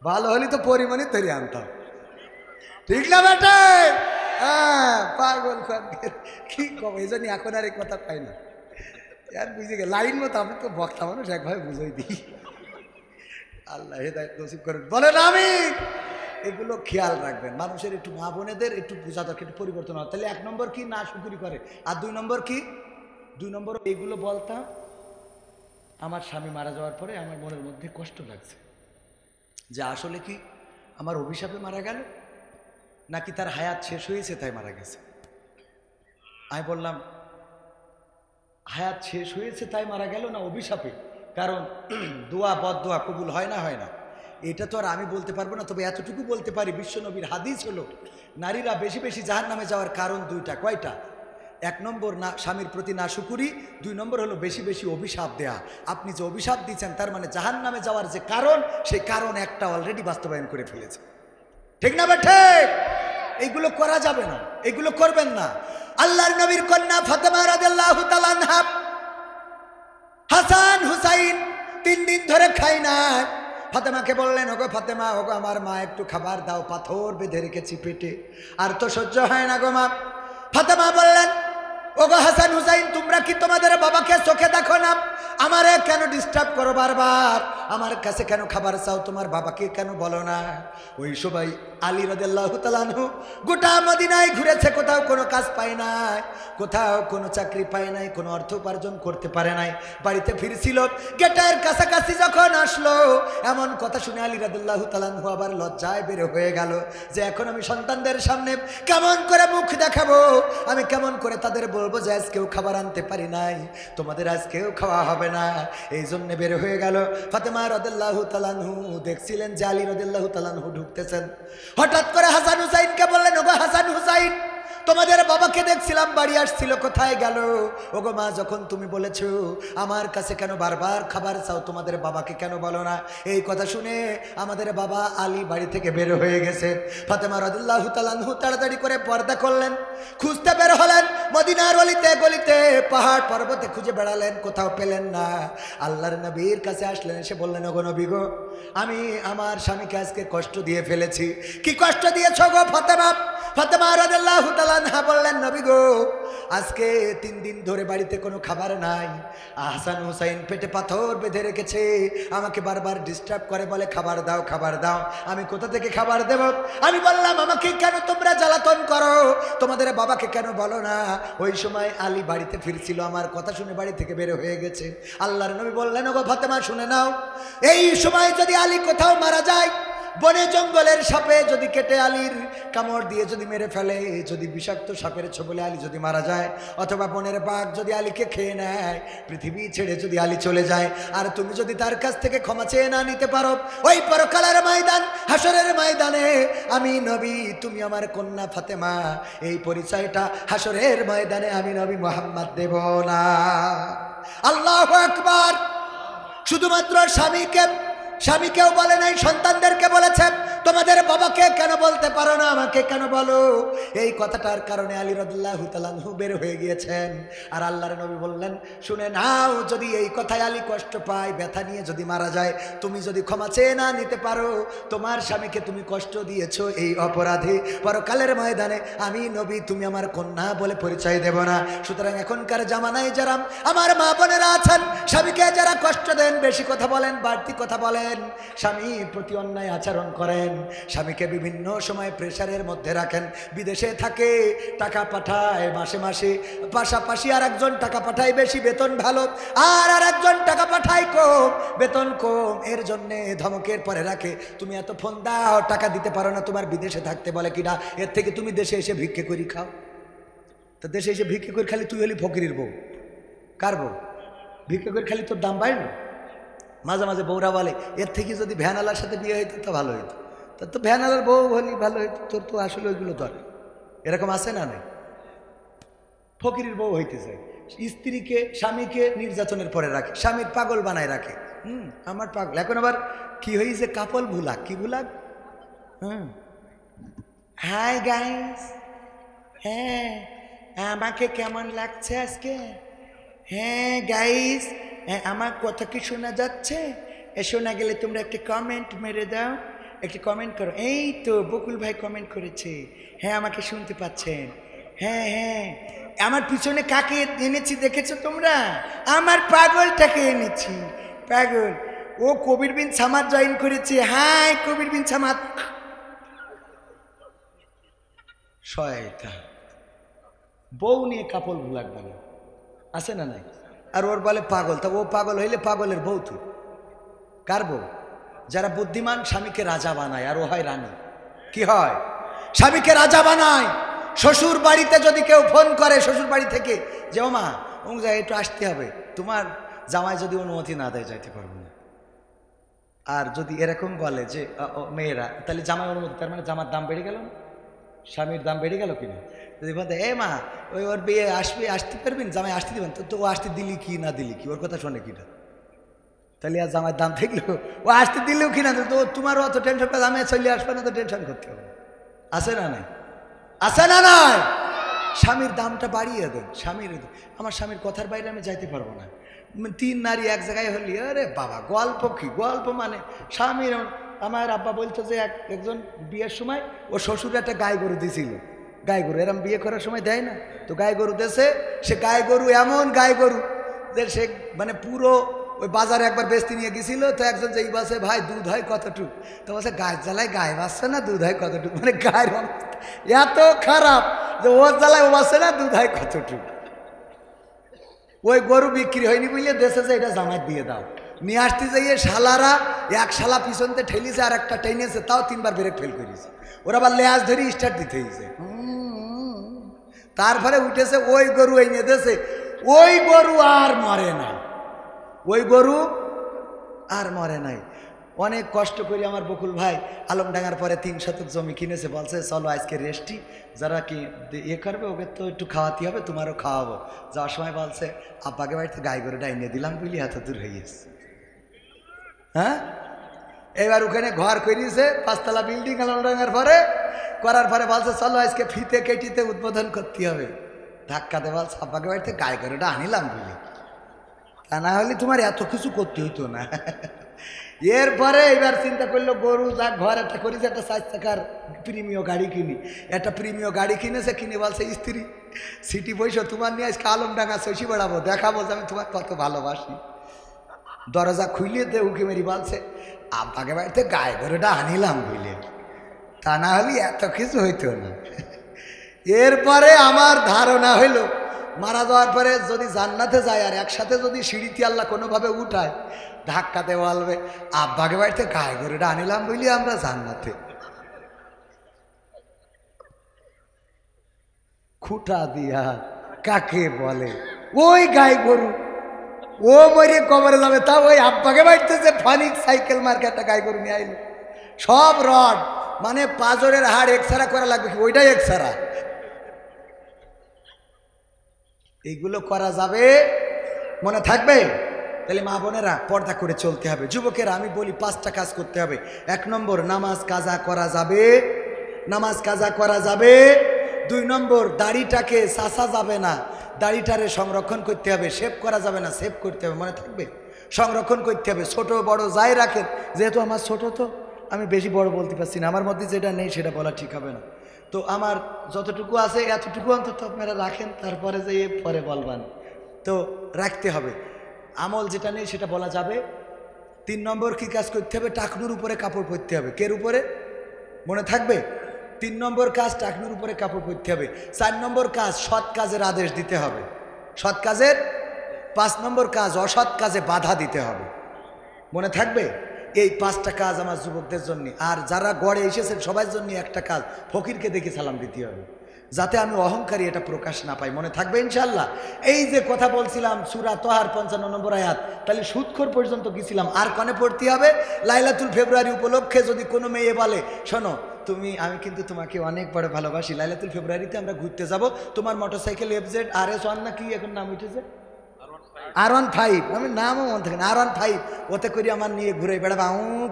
ভালো হলে তো পরিমাণে তৈরি আনতাম, ঠিক না বেটা? হ্যাঁ পাগল কি কব, এই জন্য এখন আর এই কথা পাই না, আর বুঝে গে লাইন মতো। আমি তো বক্তা মানুষ, একভাবে বুঝাই দিই, আল্লাহ হেদায়েত নসিব করেন, বলেন আমিন। এগুলো খেয়াল রাখবেন, মানুষের একটু মা বোনেদের একটু বোঝা দরকার, একটু পরিবর্তন হয়। তাহলে 1 নম্বর কি না শুকুরি করে, আর 2 নম্বর কি? 2 নম্বর এইগুলো বলতাম আমার স্বামী মারা যাওয়ার পরে আমার মনের মধ্যে কষ্ট লাগছে যে আসলে কি আমার অভিশাপে মারা গেল নাকি তার হায়াত শেষ হয়েছে তাই মারা গেছে। আমি বললাম হায়াত শেষ হয়েছে তাই মারা গেল না অভিশাপে, কারণ দোয়া বদদোয়া কবুল হয় না, হয় না, এটা তো আর আমি বলতে পারবো না। তবে এতটুকু বলতে পারি, বিশ্বনবীর হাদিস হলো নারীরা বেশি বেশি জাহান্নামে যাওয়ার কারণ 2টা। কয়টা? 1 নম্বর না স্বামীর প্রতি না শুকুরি, 2 নম্বর হলো বেশি বেশি অভিশাপ দেয়া। আপনি যে অভিশাপ দিচ্ছেন তার মানে জাহান্নামে যাওয়ার যে কারণ, সেই কারণ একটা অলরেডি বাস্তবায়ন করে ফেলেছে, ঠিক না বেঠে? এইগুলো করা যাবে না, এগুলো করবেন না। আল্লাহর নবীর কন্যা ফাতেমা রাদিয়াল্লাহু তাআলা আনহা, হাসান হুসাইন 3 দিন ধরে খায় না। ফাতেমাকে বললেন ওগো ফাতেমা, ওগো আমার মা একটু খাবার দাও, পাথর বেঁধে রেখেছি পেটে, আর তো সহ্য হয় না গো মা। ফাতেমা বললেন ওগো হাসান হুসাইন, তোমরা কি তোমাদের বাবাকে চোখে দেখো না? আমারে কেন ডিস্টার্ব করো বারবার? আমার কাছে কেন খাবার চাও? তোমার বাবাকে কেন বলো না? ওই সবাই আলী রাদিয়াল্লাহু তাআলা আনহু গোটা মদিনায় ঘুরেছে, কোথাও কোনো কাজ পায় নাই, কোথাও কোনো চাকরি পায় নাই, কোনো অর্থ উপার্জন করতে পারে নাই। বাড়িতে ফিরছিল, গেটের কাছাকাছি যখন আসলো, এমন কথা শুনে আলী রাদিয়াল্লাহু তাআলা আনহু আবার লজ্জায় বের হয়ে গেল যে এখন আমি সন্তানদের সামনে কেমন করে মুখ দেখাবো, আমি কেমন করে তাদের বলবো যে আজকেও খাবার আনতে পারি নাই, তোমাদের আজকেও খাওয়া হবে না। এই জন্য বের হয়ে গেল। ফাতেমা রাদিয়াল্লাহু তাআলা আনহু দেখছিলেন যে আলী রাদিয়াল্লাহু তাআলা আনহু ঢুকতেছেন। হঠাৎ করে হাসান হুসাইনকে বললেন ওগো হাসান হুসাইন, তোমাদের বাবাকে দেখছিলাম বাড়ি আসছিল, কোথায় গেল? ওগো মা, যখন তুমি বলেছো আমার কাছে কেন বারবার খাবার চাও, তোমাদের বাবাকে কেন বলো না? এই কথা শুনে আমাদের বাবা আলী বাড়ি থেকে বের হয়ে গেছে। ফাতেমা রাদিয়াল্লাহু তাআলা আনহু তাড়াতাড়ি করে পর্দা করলেন, খুঁজতে বের হলেন, মদিনার অলিতে গলিতে পাহাড় পর্বতে খুঁজে বেড়ালেন, কোথাও পেলেন না। আল্লাহর নবীর কাছে আসলেন, এসে বললেন ওগো নবী গো, আমি আমার স্বামীকে আজকে কষ্ট দিয়ে ফেলেছি। কি কষ্ট দিয়েছো গো ফাতেমা? ফাতেমা রাদিয়াল্লাহু তাআলা আনহা বললেন নবী গো, আজকে 3 দিন ধরে বাড়িতে কোনো খাবার নাই। হাসান হুসাইন পেটে পাথর বেঁধে রেখেছে, আমাকে বারবার ডিস্টার্ব করে, বলে খাবার দাও খাবার দাও। আমি কোথা থেকে খাবার দেব? আমি বললাম আমাকে কেন তোমরা জ্বালাতন করো, তোমাদের বাবাকে কেন বলো না? ওই সময় আলী বাড়িতে ফিরছিল, আমার কথা শুনে বাড়ি থেকে বের হয়ে গেছে। আল্লাহর নবী বললেন, ওগো ফাতেমা শুনে নাও, এই সময় যদি আলী কোথাও মারা যায়, বনে জঙ্গলের সাপে যদি কেটে আলীর কামড় দিয়ে যদি মেরে ফেলে, যদি বিষাক্ত সাপের ছোবলে আলী যদি মারা যায়, অথবা বনের বাঘ যদি আলীকে খেয়ে নেয়, পৃথিবী ছেড়ে যদি আলী চলে যায়, আর তুমি যদি তার কাছ থেকে ক্ষমা চেয়ে না নিতে পারো, ওই পরকালের ময়দান হাসরের ময়দানে আমি নবী, তুমি আমার কন্যা ফাতেমা, এই পরিচয়টা হাসরের ময়দানে আমি নবী মুহাম্মদ দেব না। আল্লাহু আকবার। শুধুমাত্র স্বামীকেও বলে নাই, সন্তানদেরকে বলেছে, তোমাদের বাবাকে কেন বলতে পারো না, আমাকে কেন বলো? এই কথাটার কারণে আলী রাদিয়াল্লাহু তাআলা আনহু বের হয়ে গিয়েছেন। আর আল্লাহর নবী বললেন, শুনে নাও, যদি এই কথায় আলী কষ্ট পায়, ব্যথা নিয়ে যদি মারা যায়, তুমি যদি ক্ষমা চেয়ে না নিতে পারো, তোমার স্বামীকে তুমি কষ্ট দিয়েছো, এই অপরাধে পরকালের ময়দানে আমি নবী, তুমি আমার কন্যা বলে পরিচয় দেব না। সুতরাং এখনকার জামানায় যারা আমার মা বোনেরা আছেন, স্বামীকে যারা কষ্ট দেন, বেশি কথা বলেন, বাড়তি কথা বলেন, স্বামীর প্রতি অন্যায় আচরণ করেন, স্বামীকে বিভিন্ন সময় প্রেসারের মধ্যে রাখেন, বিদেশে থাকে, টাকা পাঠায় মাসে মাসে, পাশাপাশি আর একজন টাকা পাঠায় বেশি, বেতন ভালো, আর একজন টাকা পাঠায় কম, বেতন কম, এর জন্যে ধমকের পরে রাখে, তুমি এত ফোন দাও, টাকা দিতে পারো না, তোমার বিদেশে থাকতে বলে কিনা, এর থেকে তুমি দেশে এসে ভিক্ষে করি খাও। তো দেশে এসে ভিক্ষে করে খালি তুই হলি ফকিরের বউ, কার বউ? ভিক্ষে করে খালি তোর দাম বাড়ে না? মাঝে মাঝে বউরা বলে, এর থেকে যদি ভ্যানালার সাথে বিয়ে হইতো তো ভালো হইতো, তো ভ্যানালার বউ হলি ভালো হইতো, তোর তো আসলে ওইগুলো দর এরকম আছে না? নেই, ফকিরের বউ হইতে চায়, স্ত্রীকে স্বামীকে নির্যাতনের পরে রাখে, স্বামীর পাগল বানায় রাখে। আমার পাগল। এখন আবার কি হয়েছে, কাপল ভুলাক, কি ভুলাক? হাই গাইস, হ্যাঁ আমাকে কেমন লাগছে আজকে? হ্যাঁ গাইস, আমার কথা কি শোনা যাচ্ছে? শোনা গেলে তোমরা একটা কমেন্ট মেরে দাও, একটা কমেন্ট করো। এই তো বকুল ভাই কমেন্ট করেছে, হ্যাঁ আমাকে শুনতে পাচ্ছেন। হ্যাঁ হ্যাঁ, আমার পিছনে কাকে এনেছি দেখেছো তোমরা? আমার পাগলটাকে এনেছি, পাগল। ও কবির বিন সামাদ জয়েন করেছে। হাই কবির বিন সামাদ। শয়তান, বউ নিয়ে কাপল ভুলাক বানা আছে না নাই? আর ওর বলে পাগল। তা ও পাগল হইলে পাগলের বউ তুই, কার বউ? যারা বুদ্ধিমান স্বামীকে রাজা বানায়, আর ও হয় রানী। কি হয়? স্বামীকে রাজা বানায়। শ্বশুর বাড়িতে যদি কেউ ফোন করে শ্বশুর বাড়ি থেকে, যে ও মা অমুক জায়গায় একটু আসতে হবে, তোমার জামাই যদি অনুমতি না দেয় যাইতে পারবো না। আর যদি এরকম বলে যে মেয়েরা, তাহলে জামাই অনুমতি, তার মানে জামার দাম বেড়ে গেল না? স্বামীর দাম বেড়ে গেল কিনা? যদি বলতে এ মা ওই ওর বিয়ে আসবে, আসতে পারবেন, জামাই আসতে দিবেন, তো ও আসতে দিলি কি না দিলি কি, ওর কথা শোনে কিনা? তাহলে আর জামাইয়ের দাম থাকলো, ও আসতে দিলেও কিনা, তো তোমারও অত টেনশন করে, আমি চলে আসবে না, তো টেনশন করতে হবে। আছে না নাই? আছে না নাই? স্বামীর দামটা বাড়িয়ে দেন। আমার স্বামীর কথার বাইরে আমি যাইতে পারবো না। 3 নারী এক জায়গায় হলি, আরে বাবা গল্প কি গল্প, মানে স্বামীর। আমার আব্বা বলতো যে একজন বিয়ের সময় ও শ্বশুর একটা গাই গরু দিয়েছিল। গাই গরু এরম বিয়ে করার সময় দেয় না, তো গাই গরু দেশে, সে গাই গরু এমন গাই গরু যে সে মানে পুরো ওই বাজারে একবার বেচতে নিয়ে গেছিল। তো একজন যেই বসে, ভাই দুধ হয় কতটুক? তো বলছে গায়ের জ্বালায় গায়ে বাঁচছে না, দুধ হয় কতটুক। মানে গায়ের এত খারাপ যে ওর জ্বালায় ও বাঁচছে না, দুধ হয় কতটুক। ওই গরু বিক্রি হয়নি বুঝলে দেশে যে এটা জামাইত দিয়ে দাও। নিয়ে আসতে যাইয়ে শালারা এক শালা পিছনতে ঠেলিছে, আর একটা টেনেছে, তাও 3বার ব্রেক ফেল করেছে। ওরা আবার লেজ ধরে স্টার্ট দিতে হয়েছে। তারপরে উঠেছে ওই গরু এনে দেশে, ওই গরু আর মরে নাই, ওই গরু আর মরে নাই। অনেক কষ্ট করি আমার বকুল ভাই আলমডাঙ্গার পরে 3 শতক জমি কিনেছে, বলছে চলো আজকে রেস্টি, যারা কি ইয়ে করবে ওকে তো একটু খাওয়াতে হবে, তোমারও খাওয়াবো। যাওয়ার সময় বলছে আব্বাকে বাড়িতে গাই গরুটা এনে দিলাম বুঝলি, এত দূর হয়ে গেছে। হ্যাঁ, এবার ওখানে ঘর করিয়েছে, 5 তলা বিল্ডিং আলমডাঙ্গার পরে করার পরে বলছে চলো আজকে ফিতে কেটিতে উদ্বোধন করতে হবে। ধাক্কাতে বলছে আব্বাকে বাড়িতে গাই গরুটা আনিলাম বুঝলি, তা না হলে তোমার এত কিছু করতে হইতো না। এরপরে এবার চিন্তা করলো গরু যা ঘর একটা করেছে, একটা 4 চাকার প্রিমিয় গাড়ি কিনি। একটা প্রিমিয় গাড়ি কিনেছে, কিনে বলছে স্ত্রী সিটি বইসো, তোমার নিয়ে আজকে আলমডাঙ্গা শশী বেড়াবো, দেখাবো যে আমি তোমার কত ভালোবাসি। দরজা খুলিয়ে দে উকি মেরি বলছে, আব্বাকে বাড়িতে গায়ে গরুটা আনিলাম বুঝলে, তা না হলে এত কিছু হইতো না। এরপরে আমার ধারণা হইল মারা যাওয়ার পরে যদি জান্নাতে যায় আর একসাথে যদি সিঁড়িতে আল্লাহ কোনোভাবে উঠায়, ধাক্কাতে বলবে আব্বাকে বাড়িতে গায়ে গরুটা আনিলাম বুঝলি আমরা জান্নাতে। খুঁটা দিয়া কাকে বলে? ওই গাই গরু, ও মরে কবরে যাবে, তা ওই আব্বাকে বাড়িতে যে ফানিক সাইকেল মার্কে একটা গাই গরু নিয়ে আইলো, সব রড মানে পাঁজরের হাড় এক্সরা করা লাগবে, কি ওইটাই এক্সরা। এইগুলো করা যাবে, মনে থাকবে? তাহলে মা বোনেরা পর্দা করে চলতে হবে। যুবকেরা আমি বলি 5টা কাজ করতে হবে। 1 নম্বর, নামাজ কাজা করা যাবে, নামাজ কাজা করা যাবে। 2 নম্বর, দাড়িটাকে চাচা যাবে না, দাড়িটারে সংরক্ষণ করতে হবে, সেভ করা যাবে না, সেভ করতে হবে, মনে থাকবে? সংরক্ষণ করতে হবে। ছোট বড় যাই রাখেন, যেহেতু আমার ছোট তো আমি বেশি বড় বলতে পারছি না, আমার মধ্যে যেটা নেই সেটা বলা ঠিক হবে না, তো আমার যতটুকু আছে এতটুকু অন্তত আপনারা রাখেন, তারপরে যে পরে বলবেন, তো রাখতে হবে। আমল যেটা নেই সেটা বলা যাবে। 3 নম্বর কি কাজ করতে হবে? টাকনুর উপরে কাপড় পরতে হবে। কের উপরে? মনে থাকবে? 3 নম্বর কাজ টাকনুর উপরে কাপড় পরতে হবে। 4 নম্বর কাজ সৎ কাজের আদেশ দিতে হবে, সৎ কাজের। 5 নম্বর কাজ অসৎ কাজে বাধা দিতে হবে, মনে থাকবে? এই 5টা কাজ আমার যুবকদের জন্য। আর যারা গড়ে এসেছেন সবার জন্য একটা কাজ, ফকিরকে দেখে সালাম দিতে হবে, যাতে আমি অহংকারী এটা প্রকাশ না পাই, মনে থাকবে ইনশাল্লাহ? এই যে কথা বলছিলাম সূরা তাহার 55 নম্বর আয়াত, তাহলে সুদখোর পর্যন্ত গেছিলাম। আর কনে পড়তে হবে? লাইলাতুল ফেব্রুয়ারি উপলক্ষে যদি কোনো মেয়ে বলে শোনো তুমি, আমি কিন্তু তোমাকে অনেক বড় ভালোবাসি, লাইলাতুল ফেব্রুয়ারিতে আমরা ঘুরতে যাব, তোমার মোটরসাইকেল FZ RS1 না কি এখন নাম উঠেছে, R15, আমি নামও মনে থাকেন, R15, ওতে করি আমার নিয়ে ঘুরে বেড়াবা,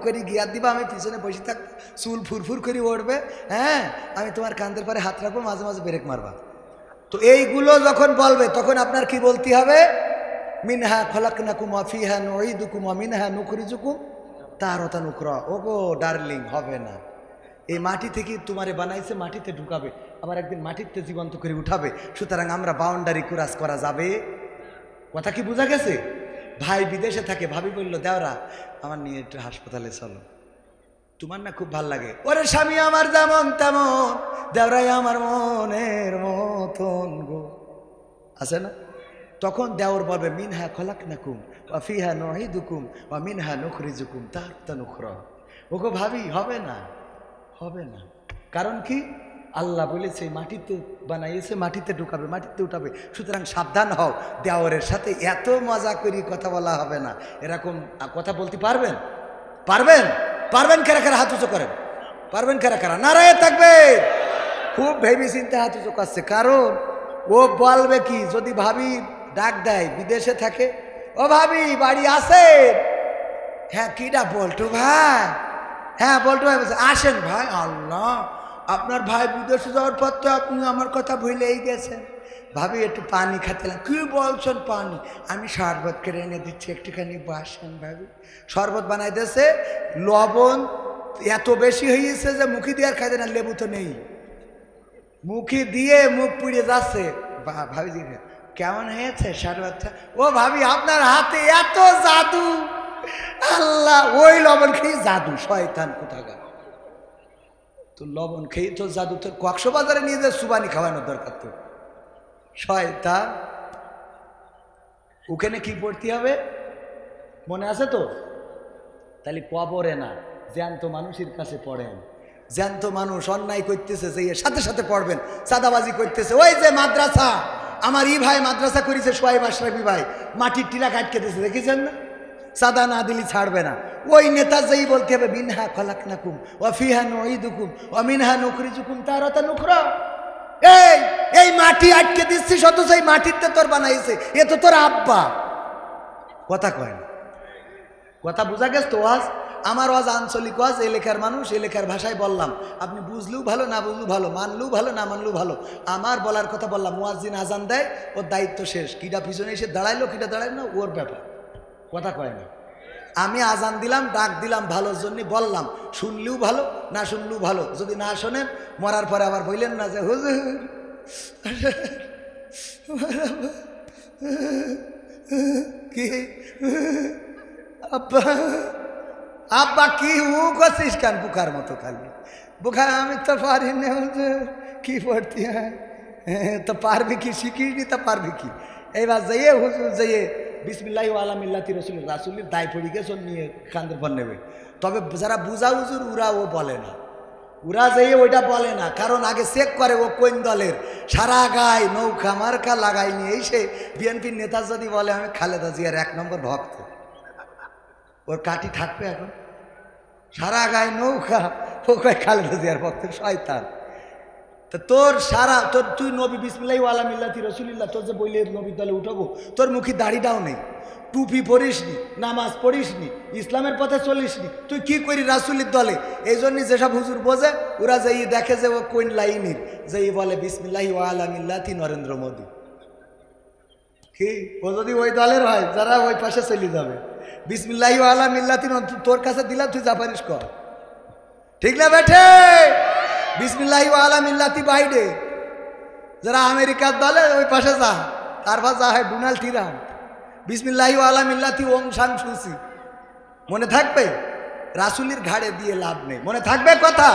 করে গিয়ার দিবা, আমি পিছনে বসে থাকবো, চুল ফুরফুর করে উঠবে, হ্যাঁ, আমি তোমার কাঁধের পরে হাত রাখবো, মাঝে মাঝে ব্রেক মারবা। তো এইগুলো যখন বলবে তখন আপনার কি বলতে হবে? মিনহা খলাকনাকুম ওয়া ফিহা নুঈদুকুম ওয়া মিনহা নুখরিজুকুম তারাতান উখরা। ওগো ডার্লিং, হবে না, এই মাটি থেকে তোমারে বানাইছে, মাটিতে ঢুকাবে, আবার একদিন মাটিতে জীবন্ত করে উঠাবে, সুতরাং আমরা বাউন্ডারি ক্রস করা যাবে। কথা কি বোঝা গেছে? ভাই বিদেশে থাকে, ভাবি বললো দেওরা আমার নিয়ে একটু হাসপাতালে চলো, তোমার না খুব ভাল লাগে, ওরে স্বামী আমার যেমন তেমন, দেওরাই আমার মনের মতন গো, আছে না? তখন দেওর বলবে মিনহা খলাকনাকুম ওয়া ফিহা নুঈদুকুম ওয়া মিনহা নুখরিজুকুম তারাতান উখরা। ওগো ভাবি, হবে না, হবে না। কারণ কি? আল্লাহ বলেছে মাটিতে বানাইছে, মাটিতে ঢুকাবে, মাটিতে উঠাবে, সুতরাং সাবধান হও। দেওরের সাথে এত মজা করি কথা বলা হবে না। এরকম কথা বলতে পারবেন? পারবেন? পারবেন কারা কারা? হাত উঁচু করেন। পারবেন কারা কারা? নারায়ে তাকবীর। খুব ভেবে চিন্তে হাত উঁচু করছে, কারণ ও বলবে কি, যদি ভাবি ডাক দেয়, বিদেশে থাকে, ও ভাবি বাড়ি আছে? হ্যাঁ, কিডা? বল্টু ভাই। হ্যাঁ বল্টু ভাই বলছে, আসেন ভাই। আল্লাহ, আপনার ভাই বিদেশে যাওয়ার পর তো আপনি আমার কথা ভুলেই গেছেন। ভাবি একটু পানি খেতে। কি বলছেন পানি? আমি শরবত করে এনে দিচ্ছি, একটুখানি বাসেন ভাবি। শরবত বানাই দিয়েছে, লবণ এত বেশি হয়েছে যে মুখে দিয়ে আর খাইতে না, লেবু তো নেই, মুখে দিয়ে মুখ পুড়িয়ে যাচ্ছে। ভাবি কেমন হয়েছে শরবতটা? ও ভাবি আপনার হাতে এত জাদু, আল্লাহ, ওই লবণ খেয়ে জাদু, শয়তান কোথাকার। তো লবণ খেয়ে তো জাদু, তো কক্সবাজারে নিয়ে যায় সুবানি খাওয়ানোর দরকার তো, শয়তান। ওখানে কি পড়তে হবে মনে আছে তো? তাহলে কবরে না, জ্যান্ত মানুষের কাছে পড়েন। জ্যান্ত মানুষ অন্যায় করতেছে, যে সাথে সাথে পড়বেন। চাঁদাবাজি করতেছে, ওই যে মাদ্রাসা, আমার ভাই মাদ্রাসা করেছে, সোহাইব আশরাফি ভাই, মাটির টিলা কাটকে দিয়েছে, দেখেছেন না? চাঁদা না দিলে ছাড়বে না। ওই নেতা যেই বলতে হবে মিনহা খলাকনাকুম ওয়া ফিহা নুঈদুকুম ওয়া মিনহা নুখরিজুকুম তারাতান উখরা। এই মাটি আটকে দিচ্ছিস, অথচ এই মাটিতে তোর বানাইছে, এ তো তোর আব্বা। কথা কয় না, কথা বোঝা গেছে তো? ওয়াজ আমার ওয়াজ আঞ্চলিক ওয়াজ, এলাকার মানুষ, এলাকার ভাষায় বললাম, আপনি বুঝলেও ভালো, না বুঝলেও ভালো, মানলেও ভালো, না মানলেও ভালো, আমার বলার কথা বললাম। মুয়াজ্জিন আজান দেয়, ওর দায়িত্ব শেষ। কিটা পিছনে এসে দাঁড়াইলো, কিটা দাঁড়াইলো না, ওর ব্যাপার। কথা কয় না। আমি আজান দিলাম, ডাক দিলাম ভালোর জন্য বললাম, শুনলেও ভালো, না শুনলেও ভালো। যদি না শোনেন, মরার পরে আবার বললেন না যে হুজুর কি আব্বা আব্বা কি ও করছিস কেন বুকার মতো খালি বুকা আমি তো পারি না হুজুর কি পড়তি হয় তো পারবি কি শিখিসনি তো পারবি কি এইবার যাইয়ে হুজুর যাইয়ে বিসমিল্লাহি ওয়ালা মিল্লাতি রাসূলির রাসূলের দায় পড়ে গেছে নিয়ে কান্দের পর নেবে তবে যারা বুঝা হুজুর ওরা ও বলে না ওরা যাইয়ে ওইটা বলে না কারণ আগে চেক করে ও কোন দলের সারা গায়ে নৌকা মার্কা লাগাইনি এই সে বিএনপির নেতা যদি বলে আমি খালেদা জিয়ার 1 নম্বর ভক্ত ওর কাটি থাকবে এখন সারা গায়ে নৌকা ও কয় খালেদা জিয়ার ভক্তের শয়তান তো তোর সারা তোর তুই নবী বিসমিল্লাহি ওয়ালা মিল্লাতি রাসূলিল্লাহ তোর যে বইলে নবীর দলে উঠাবো তোর মুখে দাড়িটাও নেই টুপি পড়িসনি নামাজ পড়িসনি ইসলামের পথে চলিসনি তুই কি করি রাসূলের দলে এই জন্যই যেসব হুজুর বোঝে ওরা যাই দেখে যে ও কোন লাইনের যাই বলে বিসমিল্লাহি ওয়ালা মিল্লাতি নরেন্দ্র মোদী কি ও যদি ওই দলের হয় যারা ওই পাশে চলে যাবে বিসমিল্লাহি ওয়ালা মিল্লাতি তোর কাছে দিলাম তুই যা পারিস কর ঠিক না বেঠে বিসমিল্লাহি ওয়ালা মিল্লাতি বাইরে যারা আমেরিকার দলে ওই পাশে যা তারপর যা হয় ডোনাল্ড ট্রাম্প বিসমিল্লাহি ওয়ালা মিল্লাতি ওম সাং সুসি মনে থাকবে রাসূলের ঘাড়ে দিয়ে লাভ নেই মনে থাকবে কথা